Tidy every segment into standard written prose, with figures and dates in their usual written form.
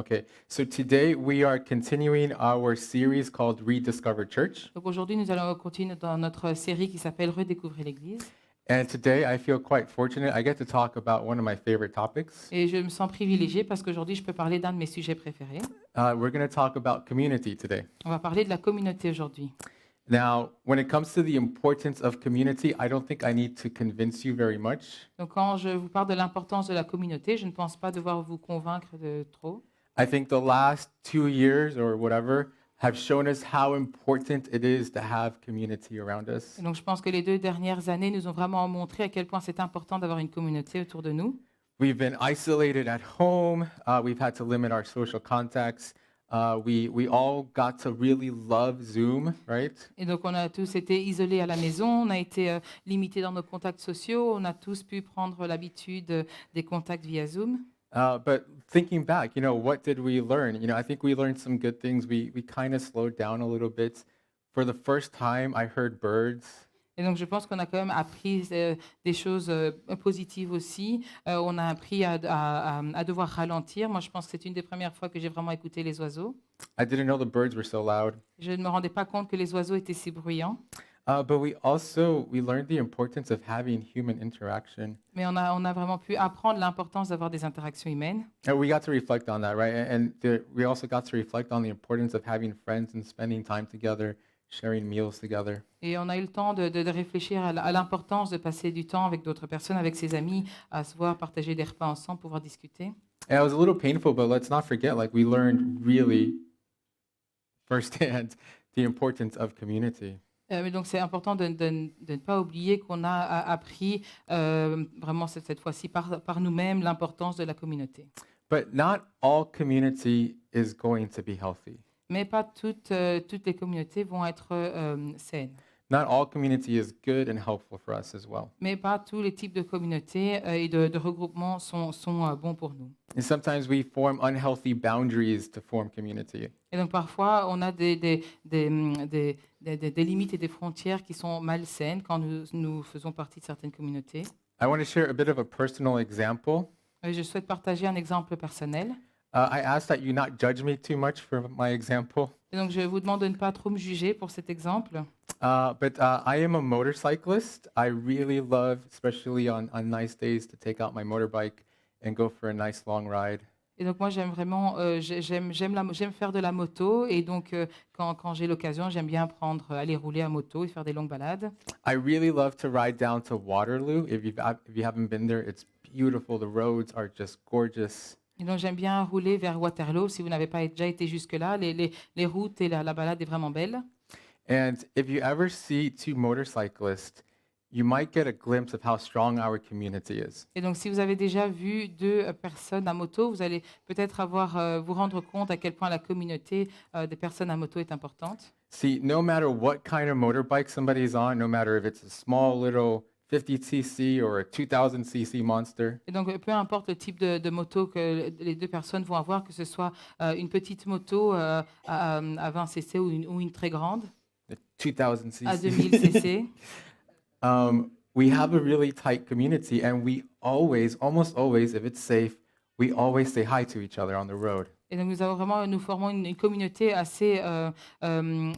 Okay, so today we are continuing our series called Rediscover Church. Donc aujourd'hui, nous allons continuer dans notre série qui s'appelle Redécouvrir l'Église. And today I feel quite fortunate. I get to talk about one of my favorite topics. Et je me sens privilégiée parce qu'aujourd'hui, je peux parler d'un de mes sujets préférés. We're going to talk about community today. On va parler de la communauté aujourd'hui. Now, when it comes to the importance of community, I don't think I need to convince you very much. Donc quand je vous parle de l'importance de la communauté, je ne pense pas devoir vous convaincre de trop. I think the last 2 years or whatever have shown us how important it is to have community around us. Et donc je pense que les 2 dernières années nous ont vraiment montré à quel point c'est important d'avoir une communauté autour de nous. We've been isolated at home. We've had to limit our social contacts. We all got to really love Zoom, right? Et donc on a tous été isolés à la maison, on a été limités dans nos contacts sociaux, on a tous pu prendre l'habitude des contacts via Zoom. But thinking back, what did we learn? I think we learned some good things. We kind of slowed down a little bit. For the first time, I heard birds. Et donc je pense qu'on a quand même appris des choses positives aussi. On a appris à devoir ralentir. Moi, je pense que c'est une des premières fois que j'ai vraiment écouté les oiseaux. I didn't know the birds were so loud. Je ne me rendais pas compte que les oiseaux étaient si bruyants. But we learned the importance of having human interaction. Mais on a vraiment pu apprendre l'importance d'avoir des interactions humaines. And we got to reflect on that, right? We also got to reflect on the importance of having friends and spending time together, sharing meals together. Et on a eu le temps de réfléchir à l'importance de passer du temps avec d'autres personnes, avec ses amis, à se voir, partager des repas ensemble, pouvoir discuter. And it was a little painful, but let's not forget, we learned really firsthand the importance of community. Mais donc c'est important de ne pas oublier qu'on a appris vraiment cette fois-ci par nous-mêmes l'importance de la communauté. But not all community is going to be healthy. Mais pas toutes les communautés vont être saines. Not all community is good and helpful for us as well. Mais pas tous les types de communautés et de regroupements sont bons pour nous. And sometimes we form unhealthy boundaries to form community. Et donc parfois, on a des limites et des frontières qui sont malsaines quand nous faisons partie de certaines communautés. I want to share a bit of a personal example. Je souhaite partager un exemple personnel. I ask that you not judge me too much for my example. Et donc je vous demande de ne pas trop me juger pour cet exemple. But I am a motorcyclist. I really love, especially on nice days, to take out my motorbike and go for a nice long ride. Et donc moi j'aime vraiment, j'aime faire de la moto et donc quand j'ai l'occasion j'aime bien aller rouler à moto et faire des longues balades. I really love to ride down to Waterloo. If you haven't been there, it's beautiful. The roads are just gorgeous. Et donc j'aime bien rouler vers Waterloo. Si vous n'avez pas déjà été jusque-là, les routes et la balade est vraiment belle. And if you ever see two motorcyclists, you might get a glimpse of how strong our community is. Et donc si vous avez déjà vu 2 personnes à moto, vous allez peut-être vous rendre compte à quel point la communauté des personnes à moto est importante. See, no matter what kind of motorbike somebody's on, no matter if it's a small little 50cc or a 2000cc monster, Et donc, peu importe le type de moto que les 2 personnes vont avoir, que ce soit une petite moto à 20 cc ou une très grande, the 2000cc. à 2000 cc, We have a really tight community, and we almost always, if it's safe, we always say hi to each other on the road. et donc nous formons une communauté assez reliée.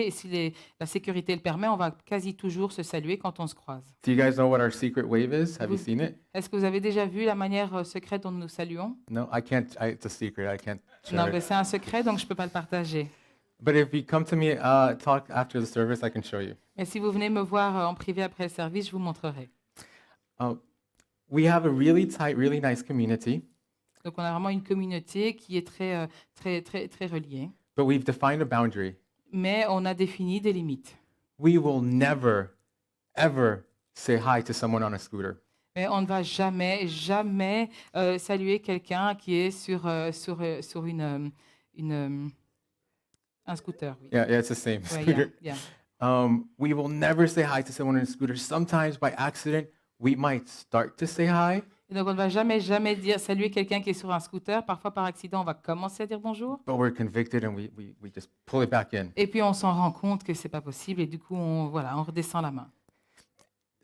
Et si la sécurité le permet, on va quasi toujours se saluer quand on se croise. Do you guys know what our secret wave is? Have you seen it? Est-ce que vous avez déjà vu la manière secrète dont nous nous saluons? No, I can't. It's a secret. I can't Non, share mais it. c'est un secret, donc je ne peux pas le partager. But if you come to me, talk after the service, I can show you. Mais si vous venez me voir en privé après le service, je vous montrerai. We have a really tight, really nice community, Donc on a vraiment une communauté qui est très reliée. but we've defined a boundary. Mais on a défini des limites. We will never, ever say hi to someone on a scooter. Mais on ne va jamais saluer quelqu'un qui est sur un scooter. Oui. Yeah, it's the same Ouais, scooter. yeah. We will never say hi to someone on a scooter. Sometimes by accident, we might start to say hi, Et donc on ne va jamais saluer quelqu'un qui est sur un scooter. Parfois par accident, on va commencer à dire bonjour. but we're convicted and we just pull it back in. Et puis on s'en rend compte que c'est pas possible et du coup on redescend la main.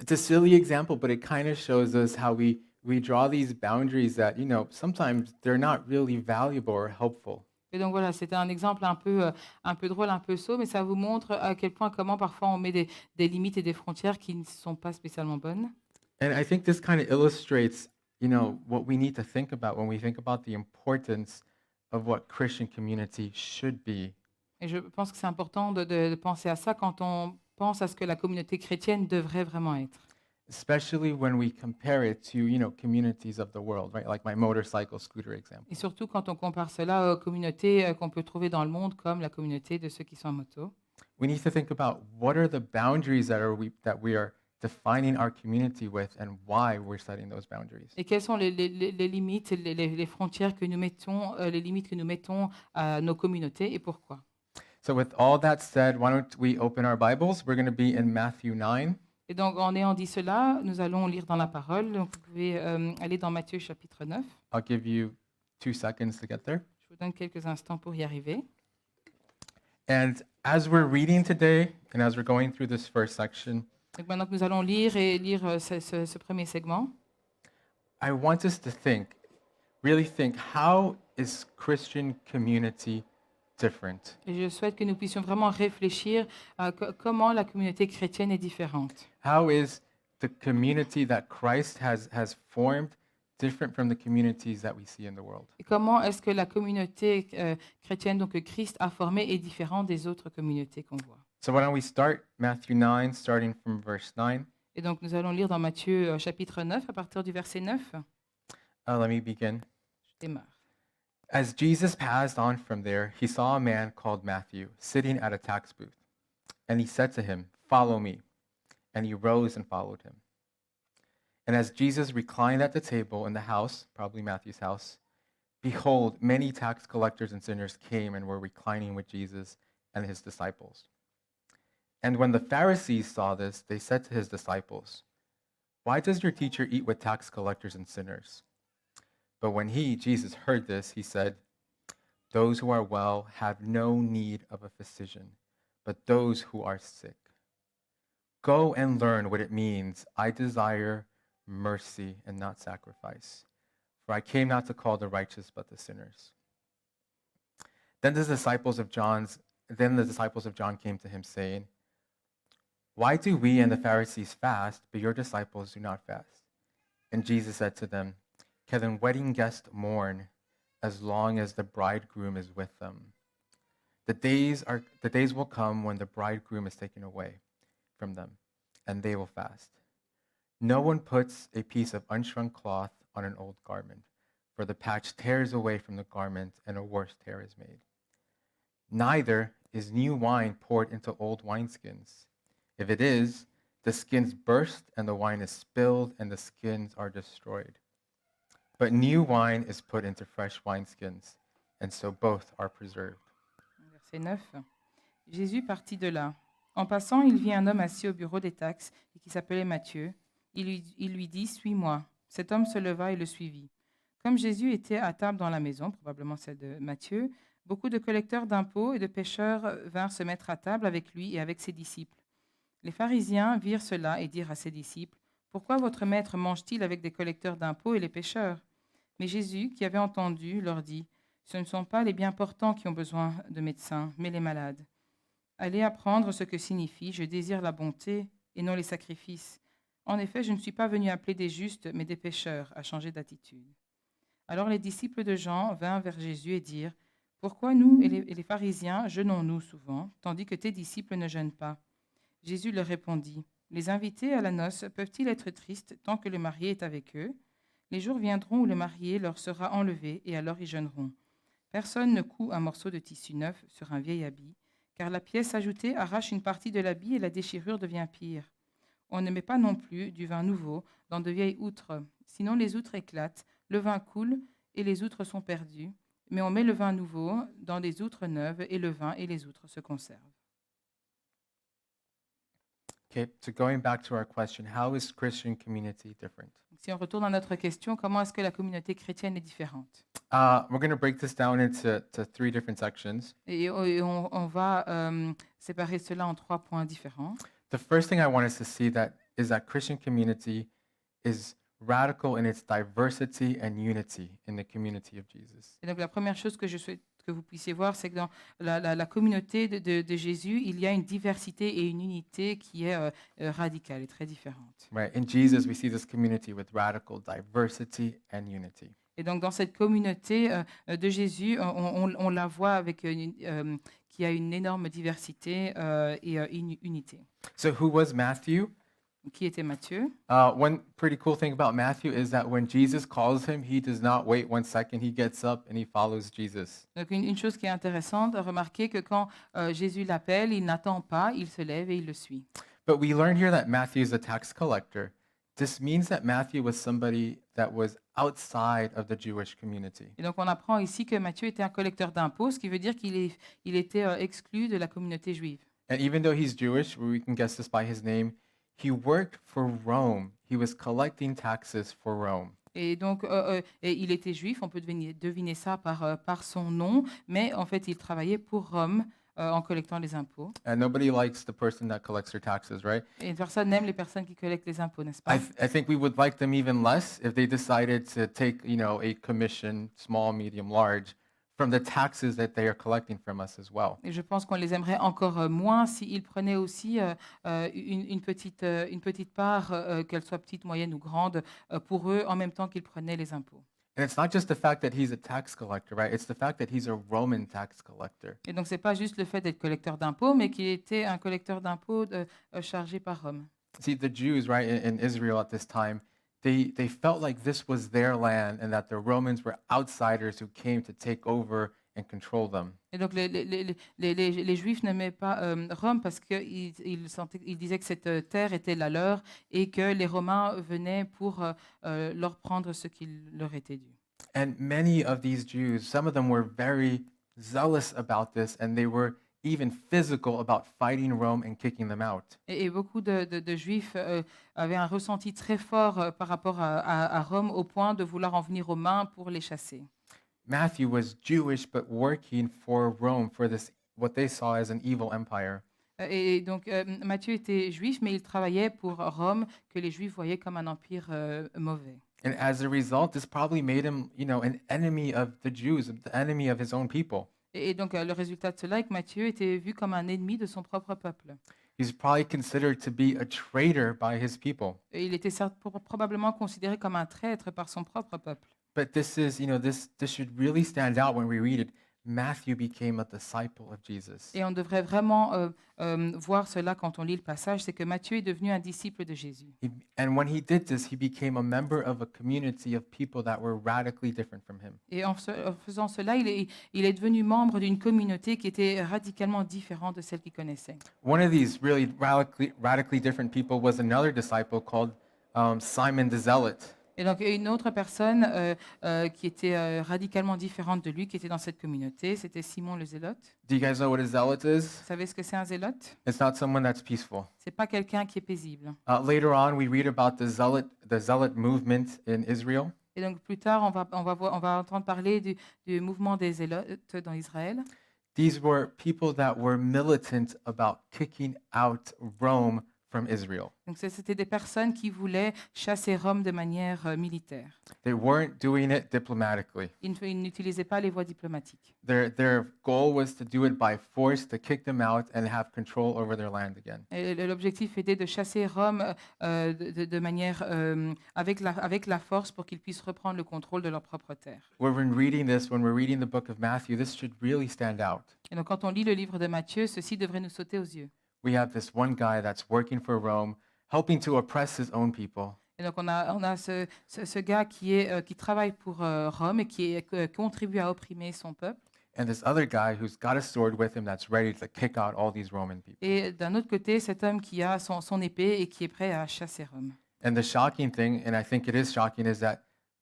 It's a silly example, but it kind of shows us how we we draw these boundaries that, sometimes they're not really valuable or helpful. Et donc voilà, c'était un exemple un peu drôle, un peu sot, mais ça vous montre à quel point, comment parfois on met des limites et des frontières qui ne sont pas spécialement bonnes. And I think this kind of illustrates, what we need to think about when we think about the importance of what Christian community should be. Et je pense que c'est important de penser à ça quand on pense à ce que la communauté chrétienne devrait vraiment être. Especially when we compare it to, communities of the world, right? Like my motorcycle scooter example. Et surtout quand on compare cela aux communautés qu'on peut trouver dans le monde, comme la communauté de ceux qui sont en moto. We need to think about what are the boundaries that we are defining our community with and why we're setting those boundaries. Et quelles sont les limites, les frontières que nous mettons, les limites que nous mettons à nos communautés et pourquoi. So with all that said, why don't we open our Bibles? We're going to be in Matthew 9. Et donc, en ayant dit cela, nous allons lire dans la parole. Donc, vous pouvez aller dans Matthieu chapitre 9. I'll give you 2 seconds to get there. Je vous donne quelques instants pour y arriver. And as we're reading today and as we're going through this first section, Donc, maintenant que nous allons lire ce premier segment, I want us to really think, how is Christian community different? et je souhaite que nous puissions vraiment réfléchir à comment la communauté chrétienne est différente. How is the community that Christ has formed different from the communities that we see in the world? Et comment est-ce que la communauté chrétienne, donc que Christ a formée, est différente des autres communautés qu'on voit. So why don't we start Matthew 9, starting from verse 9. Et donc, nous allons lire dans Matthieu chapitre 9, à partir du verset 9. Let me begin. Je démarre. As Jesus passed on from there, he saw a man called Matthew sitting at a tax booth. And he said to him, "Follow me." And he rose and followed him. And as Jesus reclined at the table in the house, probably Matthew's house, behold, many tax collectors and sinners came and were reclining with Jesus and his disciples. And when the Pharisees saw this, they said to his disciples, "Why does your teacher eat with tax collectors and sinners?" But when Jesus, heard this, he said, "Those who are well have no need of a physician, but those who are sick. Go and learn what it means. I desire mercy and not sacrifice. For I came not to call the righteous, but the sinners." Then the disciples of John came to him, saying, "Why do we and the Pharisees fast, but your disciples do not fast?" And Jesus said to them, "Can the wedding guests mourn as long as the bridegroom is with them? The days will come when the bridegroom is taken away from them, and they will fast. No one puts a piece of unshrunk cloth on an old garment, for the patch tears away from the garment, and a worse tear is made. Neither is new wine poured into old wineskins. If it is, the skins burst, and the wine is spilled, and the skins are destroyed. But new wine is put into fresh wineskins, and so both are preserved." Verset 9. Jésus partit de là. En passant, il vit un homme assis au bureau des taxes et qui s'appelait Matthieu. Il lui dit, "Suis-moi." Cet homme se leva et le suivit. Comme Jésus était à table dans la maison, probablement celle de Matthieu, beaucoup de collecteurs d'impôts et de pêcheurs vinrent se mettre à table avec lui et avec ses disciples. Les pharisiens virent cela et dirent à ses disciples, "Pourquoi votre maître mange-t-il avec des collecteurs d'impôts et les pêcheurs?" Mais Jésus, qui avait entendu, leur dit, "Ce ne sont pas les bien portants qui ont besoin de médecins, mais les malades. Allez apprendre ce que signifie 'Je désire la bonté' et non les sacrifices. En effet, je ne suis pas venu appeler des justes, mais des pécheurs à changer d'attitude." Alors les disciples de Jean vinrent vers Jésus et dirent, "Pourquoi nous et les pharisiens jeûnons-nous souvent, tandis que tes disciples ne jeûnent pas?" Jésus leur répondit, "Les invités à la noce peuvent-ils être tristes tant que le marié est avec eux? Les jours viendront où le marié leur sera enlevé, et alors ils jeûneront. Personne ne coud un morceau de tissu neuf sur un vieil habit, car la pièce ajoutée arrache une partie de l'habit et la déchirure devient pire. On ne met pas non plus du vin nouveau dans de vieilles outres, sinon les outres éclatent, le vin coule et les outres sont perdues, mais on met le vin nouveau dans des outres neuves et le vin et les outres se conservent." Okay, so going back to our question, how is Christian community different? Si on retourne à notre question, comment est-ce que la communauté chrétienne est différente? We're going to break this down into 3 different sections. Et on va séparer cela en 3 points différents. The first thing I want us to see is that Christian community is radical in its diversity and unity in the community of Jesus. Et donc la première chose que je souhaite que vous puissiez voir, c'est que dans la communauté de Jésus, il y a une diversité et une unité qui est radicale et très différente. Right? In Jesus, we see this community with radical diversity and unity. Et donc dans cette communauté de Jésus, on la voit avec qui a une énorme diversité et une unité. So, who was Matthew? Qui était Matthieu? One pretty cool thing about Matthew is that when Jesus calls him, he does not wait 1 second. He gets up and he follows Jesus. Donc une chose qui est intéressante, remarquez que quand Jésus l'appelle, il n'attend pas, il se lève et il le suit. But we learn here that Matthew is a tax collector. This means that Matthew was somebody that was outside of the Jewish community. Et donc on apprend ici que Matthieu était un collecteur d'impôts, ce qui veut dire il était exclu de la communauté juive. And even though he's Jewish, we can guess this by his name, he worked for Rome. He was collecting taxes for Rome. Et donc et il était juif, on peut deviner ça par son nom, mais en fait il travaillait pour Rome en collectant les impôts. And nobody likes the person that collects their taxes, right? Et personne n'aime les personnes qui collectent les impôts, n'est-ce pas? I think we would like them even less if they decided to take, a commission, small, medium, large, from the taxes that they are collecting from us as well. Et je pense qu'on les aimerait encore moins s'ils prenaient aussi une petite part, qu'elle soit petite, moyenne ou grande, pour eux, en même temps qu'ils prenaient les impôts. And it's not just the fact that he's a tax collector, right? It's the fact that he's a Roman tax collector. Et donc, c'est pas juste le fait d'être collecteur d'impôts, mais qu'il était un collecteur d'impôts chargé par Rome. See, the Jews, right, in Israel at this time, they felt like this was their land and that the Romans were outsiders who came to take over and control them. Et donc, les Juifs n'aimaient pas Rome parce qu'ils disaient que cette terre était la leur et que les Romains venaient pour leur prendre ce qui leur était dû. And many of these Jews, some of them were very zealous about this, and they were even physical about fighting Rome and kicking them out. Et beaucoup de Juifs avaient un ressenti très fort par rapport à Rome au point de vouloir en venir aux Romains pour les chasser. Matthew was Jewish but working for Rome for this what they saw as an evil empire. Et donc Matthieu était juif, mais il travaillait pour Rome, que les Juifs voyaient comme un empire mauvais. And as a result, this probably made him, an enemy of the Jews, the enemy of his own people. Et donc le résultat de cela est que Matthieu était vu comme un ennemi de son propre peuple. He's probably considered to be a traitor by his people. Et il était probablement considéré comme un traître par son propre peuple. But this is, this should really stand out when we read it. Matthew became a disciple of Jesus. Et on devrait vraiment voir cela quand on lit le passage, c'est que Matthieu est devenu un disciple de Jésus. And when he did this, he became a member of a community of people that were radically different from him. Et en faisant cela, il est devenu membre d'une communauté qui était radicalement différente de celle qu'il connaissait. One of these really radically different people was another disciple called Simon the Zealot. Et donc une autre personne qui était radicalement différente de lui, qui était dans cette communauté, c'était Simon le Zélote. Do you guys know what a zealot is? Vous savez ce que c'est un zélote? It's not someone that's peaceful. C'est pas quelqu'un qui est paisible. Later on, we read about the zealot movement in Israel. Et donc plus tard, on va entendre parler du mouvement des zélotes dans Israël. These were people that were militant about kicking out Rome from Israel. Donc c'était des personnes qui voulaient chasser Rome de manière militaire. They weren't doing it diplomatically. Ils n'utilisaient pas les voies diplomatiques. Their goal was to do it by force, to kick them out and have control over their land again. Et l'objectif était de chasser Rome de manière avec la force pour qu'ils puissent reprendre le contrôle de leur propre terre. When we're reading the book of Matthew, this should really stand out. Et donc quand on lit le livre de Matthieu, ceci devrait nous sauter aux yeux. We have this one guy that's working for Rome, helping to oppress his own people. Et donc on a ce gars qui travaille pour Rome et qui contribue à opprimer son peuple. And this other guy who's got a sword with him that's ready to kick out all these Roman people. Et d'un autre côté, cet homme qui a son épée et qui est prêt à chasser Rome. And the shocking thing, and I think it is shocking, is that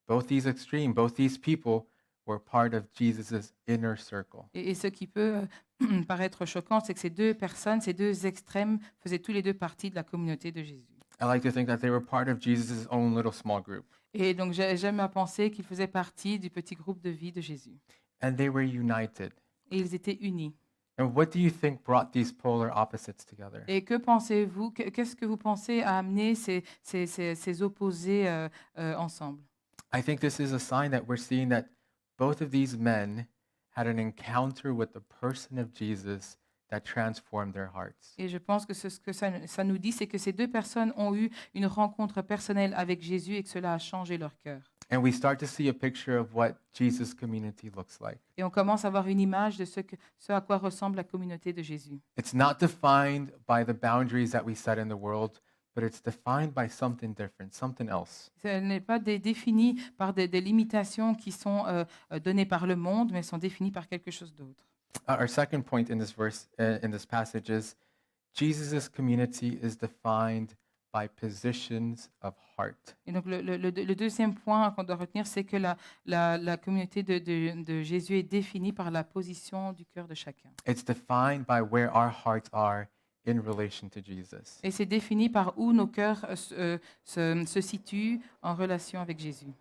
both these people were part of Jesus' inner circle. Et ce qui peut paraître choquant, c'est que ces deux personnes, ces deux extrêmes, faisaient tous les deux partie de la communauté de Jésus. I like to think that they were part of Jesus' own little small group. Et donc j'aime à penser qu'ils faisaient partie du petit groupe de vie de Jésus. And they were united. Et ils étaient unis. And what do you think brought these polar opposites together? Et que pensez-vous, qu'est-ce que vous pensez a amené ces opposés ensemble? I think this is a sign that we're seeing that both of these men had an encounter with the person of Jesus that transformed their hearts. Et je pense que ce que ça nous dit, c'est que ces deux personnes ont eu une rencontre personnelle avec Jésus et que cela a changé leur cœur. And we start to see a picture of what Jesus' community looks like. Et on commence à avoir une image de ce à quoi ressemble la communauté de Jésus. It's not defined by the boundaries that we set in the world, but it's defined by something different, something else. Elle n'est pas définie par des limitations qui sont données par le monde, mais sont définies par quelque chose d'autre. Our second point in this verse, in this passage, is Jesus' community is defined by positions of heart. Et donc le deuxième point qu'on doit retenir, c'est que la communauté de Jésus est définie par la position du cœur de chacun. It's defined by where our hearts are in relation to Jesus. Et c'est défini par où nos cœurs se situent en relation avec Jésus.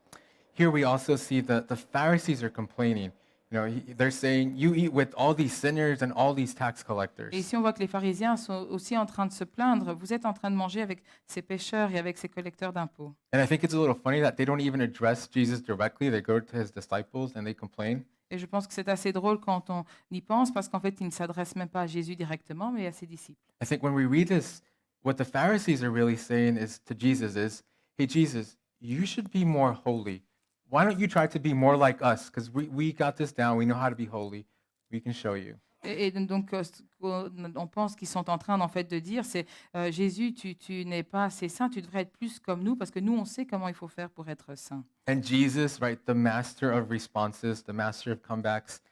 Here we also see the Pharisees are complaining. They're saying, "You eat with all these sinners and all these tax collectors." Et ici, on voit que les pharisiens sont aussi en train de se plaindre. Vous êtes en train de manger avec ces pécheurs et avec ces collecteurs d'impôts. And I think it's a little funny that they don't even address Jesus directly. They go to his disciples and they complain. Et je pense que c'est assez drôle quand on y pense, parce qu'en fait, ils ne s'adressent même pas à Jésus directement, mais à ses disciples. I think when we read this, what the Pharisees are really saying is to Jesus is, "Hey Jesus, you should be more holy. Why don't you try to be more like us? Because we got this down. We know how to be holy. We can show you." Et donc, ce on pense qu'ils sont en train, en fait, de dire, c'est Jésus, tu n'es pas assez saint, tu devrais être plus comme nous, parce que nous, on sait comment il faut faire pour être saint. And Jesus, right, the master of responses, the master of comebacks,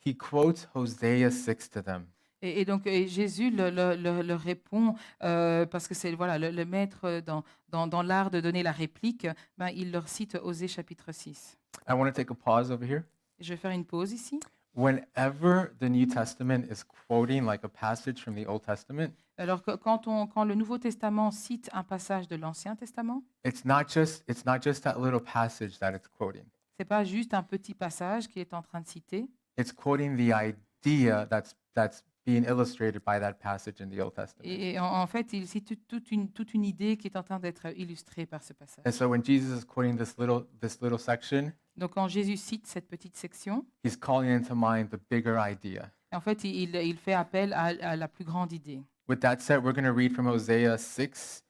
he quotes Hosea 6 to them. Et donc, Jésus leur répond, parce que c'est voilà, le maître dans l'art de donner la réplique, ben, il leur cite Osée chapitre 6. I want to take a pause over here. Je vais faire une pause ici. Whenever the New Testament is quoting like a passage from the Old Testament, Alors, quand le Nouveau Testament cite un passage de l'Ancien Testament, it's not just that little passage that it's quoting. c'est pas juste un petit passage qu'il est en train de citer, It's quoting the idea that's being illustrated by that passage in the Old Testament. et en fait, il cite toute une idée qui est en train d'être illustrée par ce passage. And so when Jesus is quoting this little section, Donc, quand Jésus cite cette petite section, he's calling into mind the bigger idea. en fait, il fait appel à la plus grande idée. With that said, we're going to read from Hosea 6,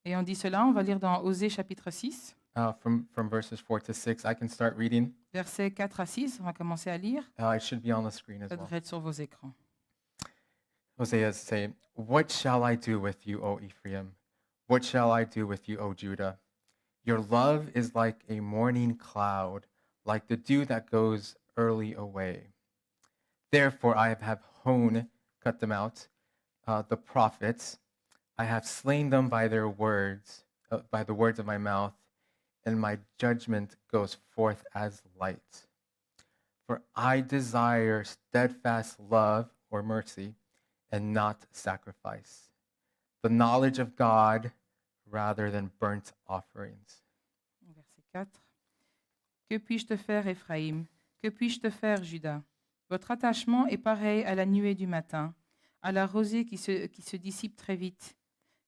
Et on dit cela, on va lire dans Osée chapitre 6, from verses 4 to 6. I can start reading. versets 4 à 6. On va commencer à lire. It should be on the screen as Ça well. devrait être sur vos écrans. Hosea is saying, "What shall I do with you, O Ephraim? What shall I do with you, O Judah? Your love is like a morning cloud, like the dew that goes early away. Therefore I have cut them out, the prophets. I have slain them by their words, by the words of my mouth, and my judgment goes forth as light. For I desire steadfast love or mercy, and not sacrifice, the knowledge of God rather than burnt offerings." Verset 4. Que puis-je te faire, Éphraïm? Que puis-je te faire, Juda? Votre attachement est pareil à la nuée du matin, à la rosée qui se dissipe très vite.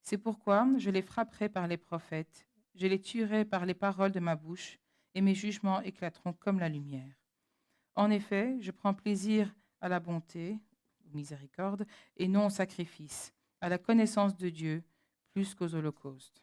C'est pourquoi je les frapperai par les prophètes, je les tuerai par les paroles de ma bouche, et mes jugements éclateront comme la lumière. En effet, je prends plaisir à la bonté, miséricorde, et non au sacrifice, à la connaissance de Dieu, plus qu'aux holocaustes.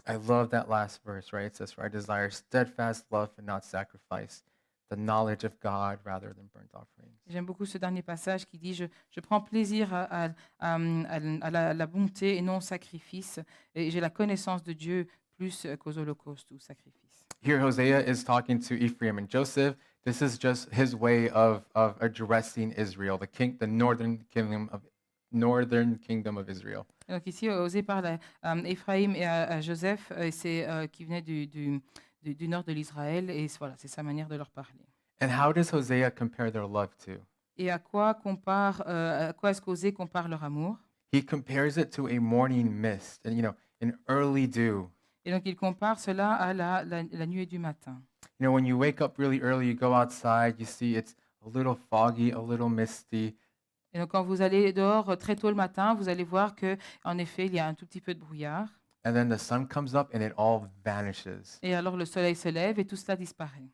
I love that last verse, right? It says, "For I desire steadfast love and not sacrifice, the knowledge of God rather than burnt offerings." J'aime beaucoup ce dernier passage qui dit je prends plaisir à la bonté et non au sacrifice, et j'ai la connaissance de Dieu plus qu'aux holocaustes ou sacrifices. Here, Hosea is talking to Ephraim and Joseph. This is just his way of addressing Israel, the northern kingdom of Israel. Et donc ici, Osée parle à Éphraïm et à Joseph, et c'est qui venait du nord de l'Israël, et voilà, c'est sa manière de leur parler. And how does Hosea compare their love to? Et à quoi est-ce qu'Osée compare leur amour? He compares it to a morning mist, and an early dew. Et donc il compare cela à la nuée du matin. When you wake up really early, you go outside, you see it's a little foggy, a little misty, Et donc, quand vous allez dehors très tôt le matin, vous allez voir que, en effet, il y a un tout petit peu de brouillard. And then the sun comes up and it all vanishes. Et alors, le soleil se lève et tout cela disparaît.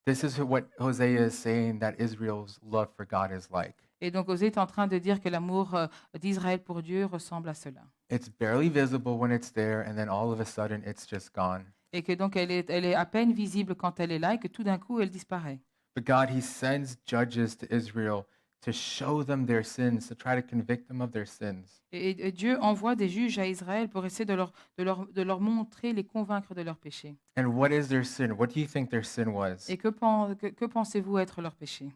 This is what Hosea is saying that Israel's love for God is like. Et donc, Osée est en train de dire que l'amour d'Israël pour Dieu ressemble à cela. It's barely visible when it's there, and then all of a sudden it's just gone. Et que donc, elle est à peine visible quand elle est là et que tout d'un coup, elle disparaît. But God, He sends judges to Israel to show them their sins, to try to convict them of their sins. Et Dieu envoie des juges à Israël pour essayer de leur montrer, les convaincre de leurs péchés. And what is their sin? What do you think their sin was? Et que pensez-vous être leur péché?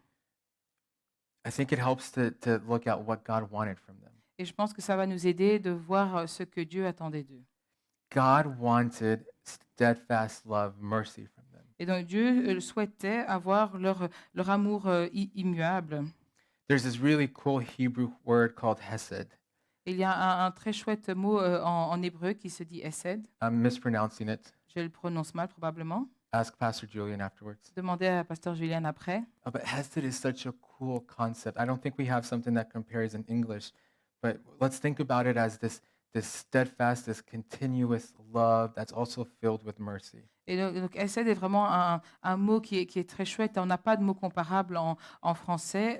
I think it helps to look at what God wanted from them. Et je pense que ça va nous aider de voir ce que Dieu attendait d'eux. God wanted steadfast love, mercy from them. Et donc Dieu souhaitait avoir leur amour immuable. There's this really cool Hebrew word called hesed. Et il y a un très chouette mot en hébreu qui se dit hesed. I'm mispronouncing it. Je le prononce mal probablement. Ask Pastor Julian afterwards. Demandez à Pasteur Julien après. But hesed is such a cool concept. I don't think we have something that compares in English, but let's think about it as this steadfast, this continuous love that's also filled with mercy. Et donc hesed est vraiment un mot qui est très chouette. On n'a pas de mot comparable en français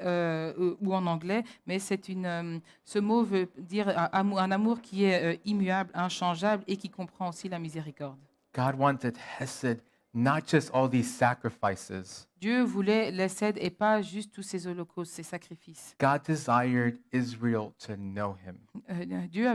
ou en anglais, mais ce mot veut dire un amour qui est immuable, inchangeable et qui comprend aussi la miséricorde. God wanted hesed, not just all these sacrifices. Dieu voulait l'hesed et pas juste tous ces holocaustes, ces sacrifices. God desired Israel to know him. Dieu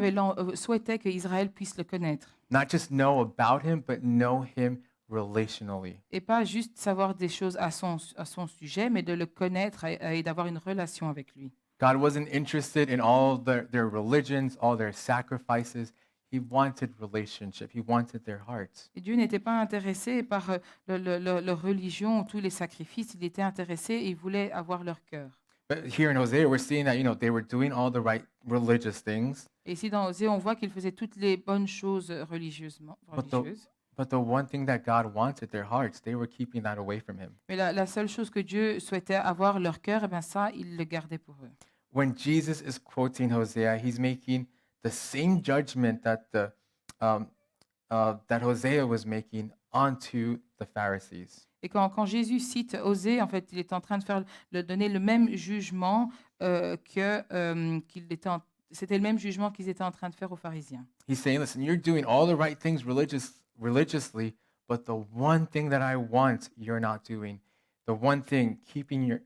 souhaitait que Israël puisse le connaître. Not just know about him, but know him relationally. Et pas juste savoir des choses à son sujet, mais de le connaître et d'avoir une relation avec lui. God wasn't interested in all their religions, all their sacrifices. He wanted relationship. He wanted their hearts. Et Dieu n'était pas intéressé par leur religion, tous les sacrifices. Il était intéressé et il voulait avoir leur cœur. But here in Hosea, we're seeing that, they were doing all the right religious things. Et ici dans Osée, on voit qu'ils faisaient toutes les bonnes choses religieuses. But the one thing that God wanted, their hearts, they were keeping that away from him. Mais la seule chose que Dieu souhaitait avoir leur cœur, eh bien ça, il le gardait pour eux. When Jesus is quoting Hosea, he's making the same judgment that that Hosea was making onto the Pharisees. Et quand Jésus cite Osée, en fait, il est en train de donner le même jugement c'était le même jugement qu'ils étaient en train de faire aux pharisiens. He's saying, listen, you're doing all the right things religiously, but the one thing that I want, you're not doing. The one thing, keeping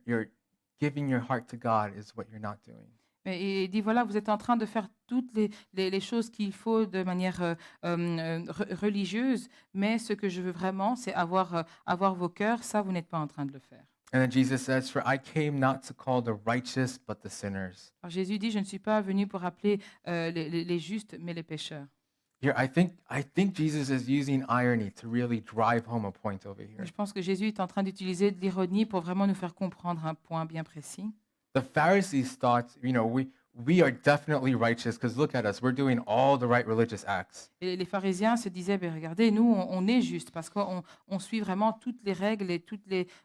giving your heart to God is what you're not doing. Et il dit, voilà, vous êtes en train de faire toutes les choses qu'il faut de manière religieuse, mais ce que je veux vraiment, c'est avoir vos cœurs. Ça, vous n'êtes pas en train de le faire. And then Jesus says, for I came not to call the righteous, but the sinners. Alors Jésus dit, je ne suis pas venu pour appeler les justes, mais les pécheurs. Here, I think Jesus is using irony to really drive home a point over here. Je pense que Jésus est en train d'utiliser de l'ironie pour vraiment nous faire comprendre un point bien précis. The Pharisees thought, we are definitely righteous because look at us, we're doing all the right religious acts. Et les pharisiens se disaient, ben regardez, nous, on est justes parce qu'on suit vraiment toutes les règles et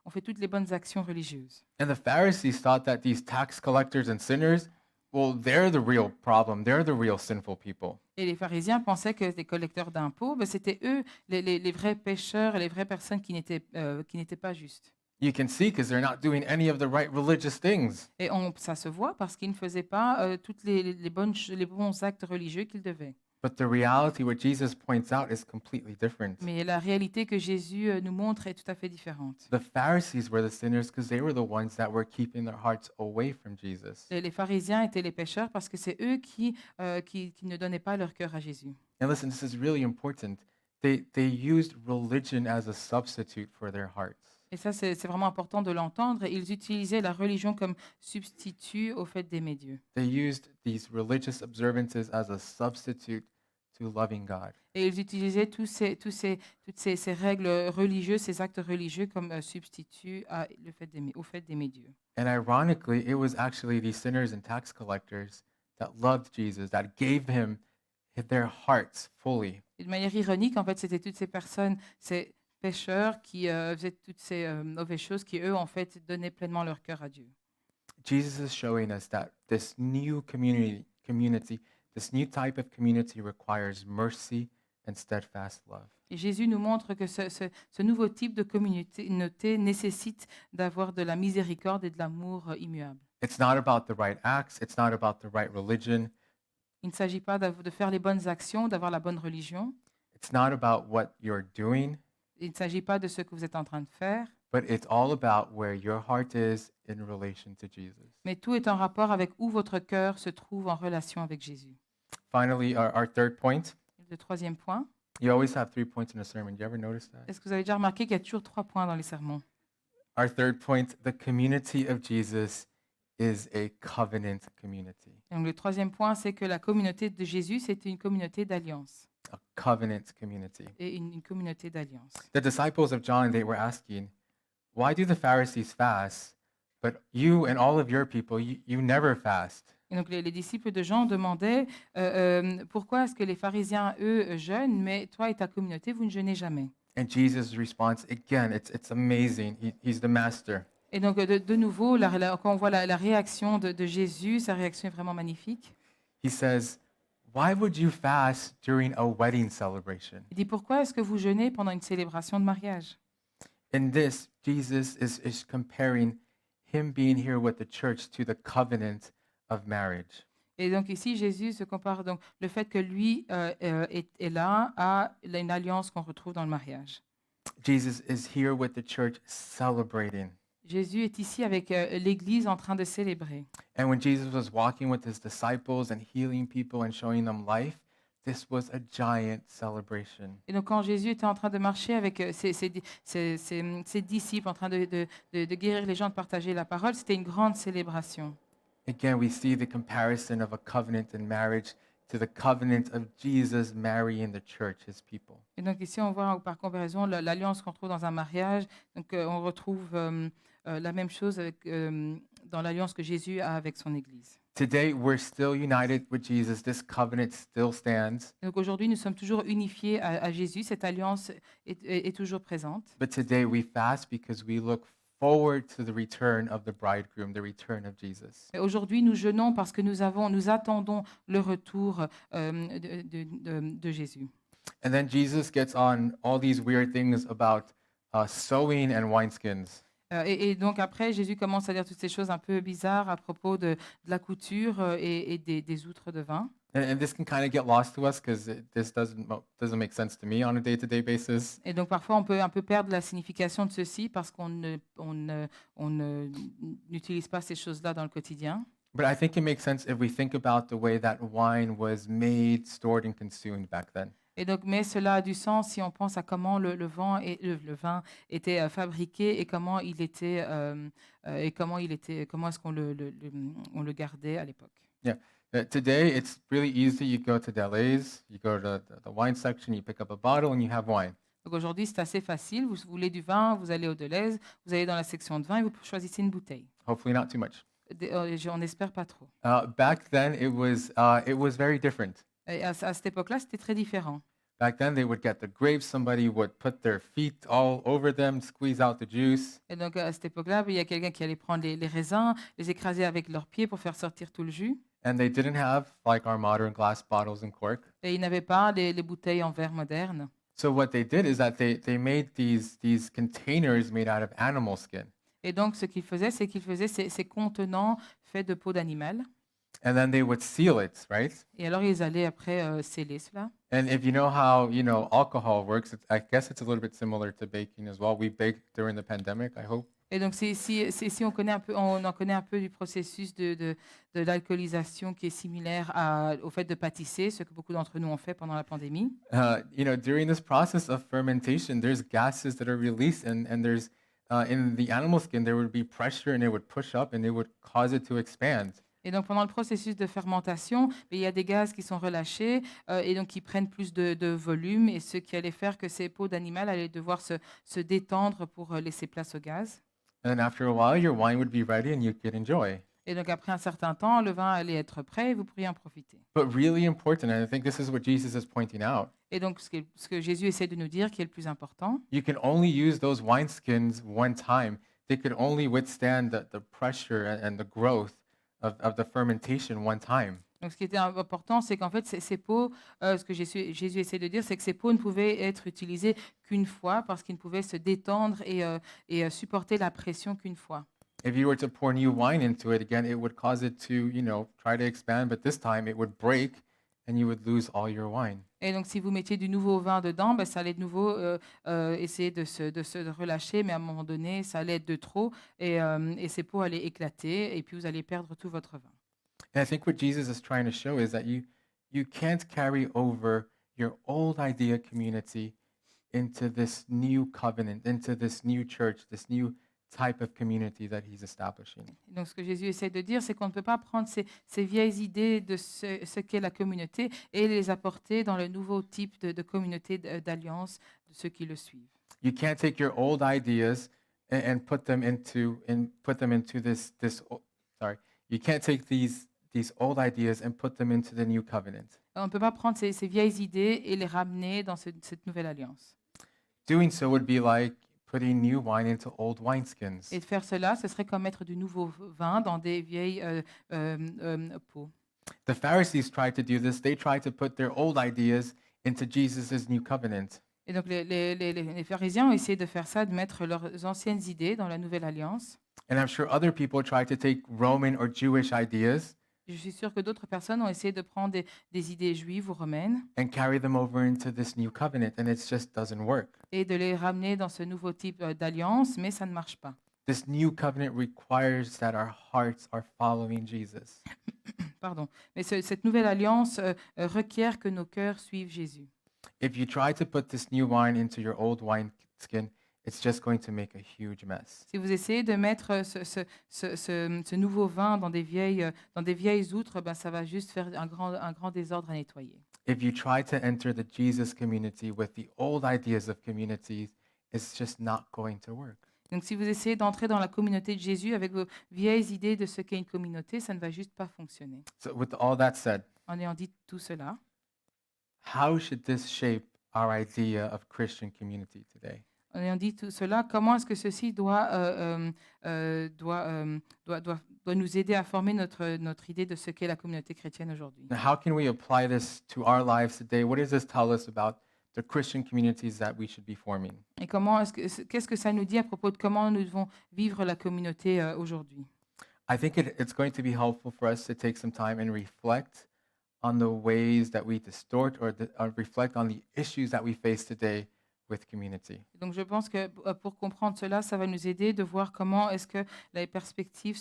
on fait toutes les bonnes actions religieuses. And the Pharisees thought that these tax collectors and sinners, well, they're the real problem. They're the real sinful people. Et les pharisiens pensaient que les collecteurs d'impôts, ben c'était eux, les vrais pécheurs et les vraies personnes qui n'étaient pas justes. You can see because they're not doing any of the right religious things. Et ça se voit parce qu'ils ne faisaient pas toutes les bons actes religieux qu'ils devaient. But the reality, what Jesus points out, is completely different. Mais la réalité que Jésus nous montre est tout à fait différente. The Pharisees were the sinners because they were the ones that were keeping their hearts away from Jesus. Les pharisiens étaient les pécheurs parce que c'est eux qui ne donnaient pas leur cœur à Jésus. And listen, this is really important. They used religion as a substitute for their hearts. Et ça, c'est vraiment important de l'entendre. Ils utilisaient la religion comme substitut au fait d'aimer Dieu. They used these religious observances as a substitute to loving God. Et ils utilisaient toutes ces règles religieuses, ces actes religieux comme substitut au fait d'aimer Dieu. And ironically, it was actually these sinners and tax collectors that loved Jesus, that gave him their hearts fully. Et de manière ironique, en fait, c'était toutes ces personnes, ces pécheurs qui faisaient toutes ces mauvaises choses qui, eux, en fait, donnaient pleinement leur cœur à Dieu. Jesus is showing us that this new community, this new type of community requires mercy and steadfast love. Et Jésus nous montre que ce nouveau type de communauté nécessite d'avoir de la miséricorde et de l'amour immuable. It's not about the right acts, it's not about the right religion, Il ne s'agit pas de faire les bonnes actions, d'avoir la bonne religion. it's not about what you're doing, Il ne s'agit pas de ce que vous êtes en train de faire, but it's all about where your heart is in relation to Jesus. mais tout est en rapport avec où votre cœur se trouve en relation avec Jésus. Finally, our third point. Le troisième point, You always have 3 points in a sermon. Do you ever notice that? est-ce que vous avez déjà remarqué qu'il y a toujours 3 points dans les sermons? Our third point, the community of Jesus is a covenant community. Et donc, le troisième point, c'est que la communauté de Jésus, c'est une communauté d'alliance. A covenant community. Et une communauté d'alliance. The disciples of John, they were asking, why do the Pharisees fast, but you and all of your people, you never fast? Et donc, les disciples de Jean demandaient pourquoi est-ce que les pharisiens, eux, jeûnent, mais toi et ta communauté, vous ne jeûnez jamais. And Jesus' response, again, it's amazing. He's the master. Et donc, de nouveau, quand on voit la réaction de Jésus, sa réaction est vraiment magnifique. He says, why would you fast during a wedding celebration? Il dit, pourquoi est-ce que vous jeûnez pendant une célébration de mariage? In this, Jesus is comparing him being here with the church to the covenant of marriage. Et donc ici, Jésus se compare donc le fait que lui est là à une alliance qu'on retrouve dans le mariage. Jesus is here with the church celebrating. Jésus est ici avec l'Église en train de célébrer. And when Jesus was walking with his disciples and healing people and showing them life, this was a giant celebration. Et donc quand Jésus était en train de marcher avec ses disciples, en train de guérir les gens, de partager la parole, c'était une grande célébration. Again, we see the comparison of a covenant in marriage to the covenant of Jesus marrying the church, his people. Et donc ici, on voit par comparaison l'alliance qu'on trouve dans un mariage. Donc on retrouve la même chose dans l'alliance que Jésus a avec son Église. Today, we're still united with Jesus. This covenant still stands. Et donc aujourd'hui, nous sommes toujours unifiés à Jésus. Cette alliance est toujours présente. But today, we fast because we look forward to the return of the bridegroom, the return of Jesus. Et aujourd'hui, nous jeûnons parce que nous attendons le retour de Jésus. And then Jesus gets on all these weird things about sewing and wineskins. Et donc après, Jésus commence à dire toutes ces choses un peu bizarres à propos de la couture et des outres de vin. And this can kind of get lost to us because this doesn't make sense to me on a day-to-day basis. Et donc parfois, on peut un peu perdre la signification de ceci parce qu'on n'utilise pas ces choses-là dans le quotidien. But I think it makes sense if we think about the way that wine was made, stored, and consumed back then. Et donc, mais cela a du sens si on pense à comment le vin était fabriqué et comment comment est-ce qu'on on le gardait à l'époque. Yeah. Today, it's really easy. You go to Deleuze, you go to the wine section, you pick up a bottle, and you have wine. Donc aujourd'hui, c'est assez facile. Vous voulez du vin, vous allez au Deleuze, vous allez dans la section de vin et vous choisissez une bouteille. Hopefully, not too much. On n'espère pas trop. Back then, it was very different. Et à cette époque-là, c'était très différent. Back then, they would get the grapes. Somebody would put their feet all over them, squeeze out the juice. Et donc à cette époque-là, il y a quelqu'un qui allait prendre les raisins, les écraser avec leurs pieds pour faire sortir tout le jus. And they didn't have like our modern glass bottles and cork. Et ils n'avaient pas les bouteilles en verre modernes. So what they did is that they made these containers made out of animal skin. Et donc ce qu'ils faisaient, c'est qu'ils faisaient ces contenants faits de peau d'animal. And then they would seal it, right? Et alors ils allaient après sceller cela. And if you know how, alcohol works, I guess it's a little bit similar to baking as well. We baked during the pandemic, I hope. Et donc si on connaît un peu, on en connaît un peu du processus de l'alcoolisation qui est similaire au fait de pâtisser, ce que beaucoup d'entre nous ont fait pendant la pandémie. During this process of fermentation, there's gases that are released, and there's in the animal skin there would be pressure, and it would push up, and it would cause it to expand. Et donc pendant le processus de fermentation, il y a des gaz qui sont relâchés et donc qui prennent plus de volume, et ce qui allait faire que ces peaux d'animal allaient devoir se détendre pour laisser place au gaz. And then after a while, your wine would be ready, and you could enjoy. Et donc après un certain temps, le vin allait être prêt et vous pourriez en profiter. But really important, and I think this is what Jesus is pointing out. Et donc ce que Jésus essaie de nous dire, qui est le plus important, You can only use those wineskins one time. they could only withstand the pressure and the growth of the fermentation one time. Donc, ce qui était important, c'est qu'en fait, ces pots, ce que Jésus essaie de dire, c'est que ces pots ne pouvaient être utilisés qu'une fois parce qu'ils ne pouvaient se détendre et supporter la pression qu'une fois. If you were to pour new wine into it again, it would cause it to, try to expand, but this time it would break and you would lose all your wine. Et donc, si vous mettiez du nouveau vin dedans, ben, ça allait de nouveau essayer de se relâcher, mais à un moment donné, ça allait être de trop et ces pots allaient éclater et puis vous allez perdre tout votre vin. And I think what Jesus is trying to show is that you can't carry over your old idea community into this new covenant, into this new church, this new type of community that he's establishing. Donc, ce que Jésus essaie de dire, c'est qu'on ne peut pas prendre ces vieilles idées de ce qu'est la communauté et les apporter dans le nouveau type de communauté d'alliance de ceux qui le suivent. You can't take your old ideas and put them into sorry. You can't take these old ideas and put them into the new covenant. On ne peut pas prendre ces vieilles idées et les ramener dans cette nouvelle alliance. Doing so would be like putting new wine into old wineskins. Et de faire cela, ce serait comme mettre du nouveau vin dans des vieilles pots. The Pharisees tried to do this. They tried to put their old ideas into Jesus' new covenant. Et donc, les pharisiens ont essayé de faire ça, de mettre leurs anciennes idées dans la nouvelle alliance. And I'm sure other people tried to take Roman or Jewish ideas Je suis sûre que d'autres personnes ont essayé de prendre des idées juives ou romaines and carry them over into this new covenant, and it just doesn't work. et de les ramener dans ce nouveau type d'alliance, mais ça ne marche pas. This new covenant requires that our hearts are following Jesus. Pardon. Mais cette nouvelle alliance requiert que nos cœurs suivent Jésus. If you try to put this new wine into your old wineskin, it's just going to make a huge mess. Si vous essayez de mettre ce nouveau vin dans des vieilles outres, ben, ça va juste faire un grand désordre à nettoyer. If you try to enter the Jesus community with the old ideas of communities, it's just not going to work. Donc, si vous essayez d'entrer dans la communauté de Jésus avec vos vieilles idées de ce qu'est une communauté, ça ne va juste pas fonctionner. So, with all that said, En ayant dit tout cela, how should this shape our idea of Christian community today? en ayant dit tout cela, comment est-ce que ceci doit nous aider à former notre idée de ce qu'est la communauté chrétienne aujourd'hui? Now, how can we apply this to our lives today? What does this tell us about the Christian communities that we should be forming? Et qu'est-ce que ça nous dit à propos de comment nous devons vivre la communauté aujourd'hui? I think it's going to be helpful for us to take some time and reflect on the ways that we distort or reflect on the issues that we face today with community. Donc, je pense que pour comprendre cela, ça va nous aider de voir comment est-ce que les perspectives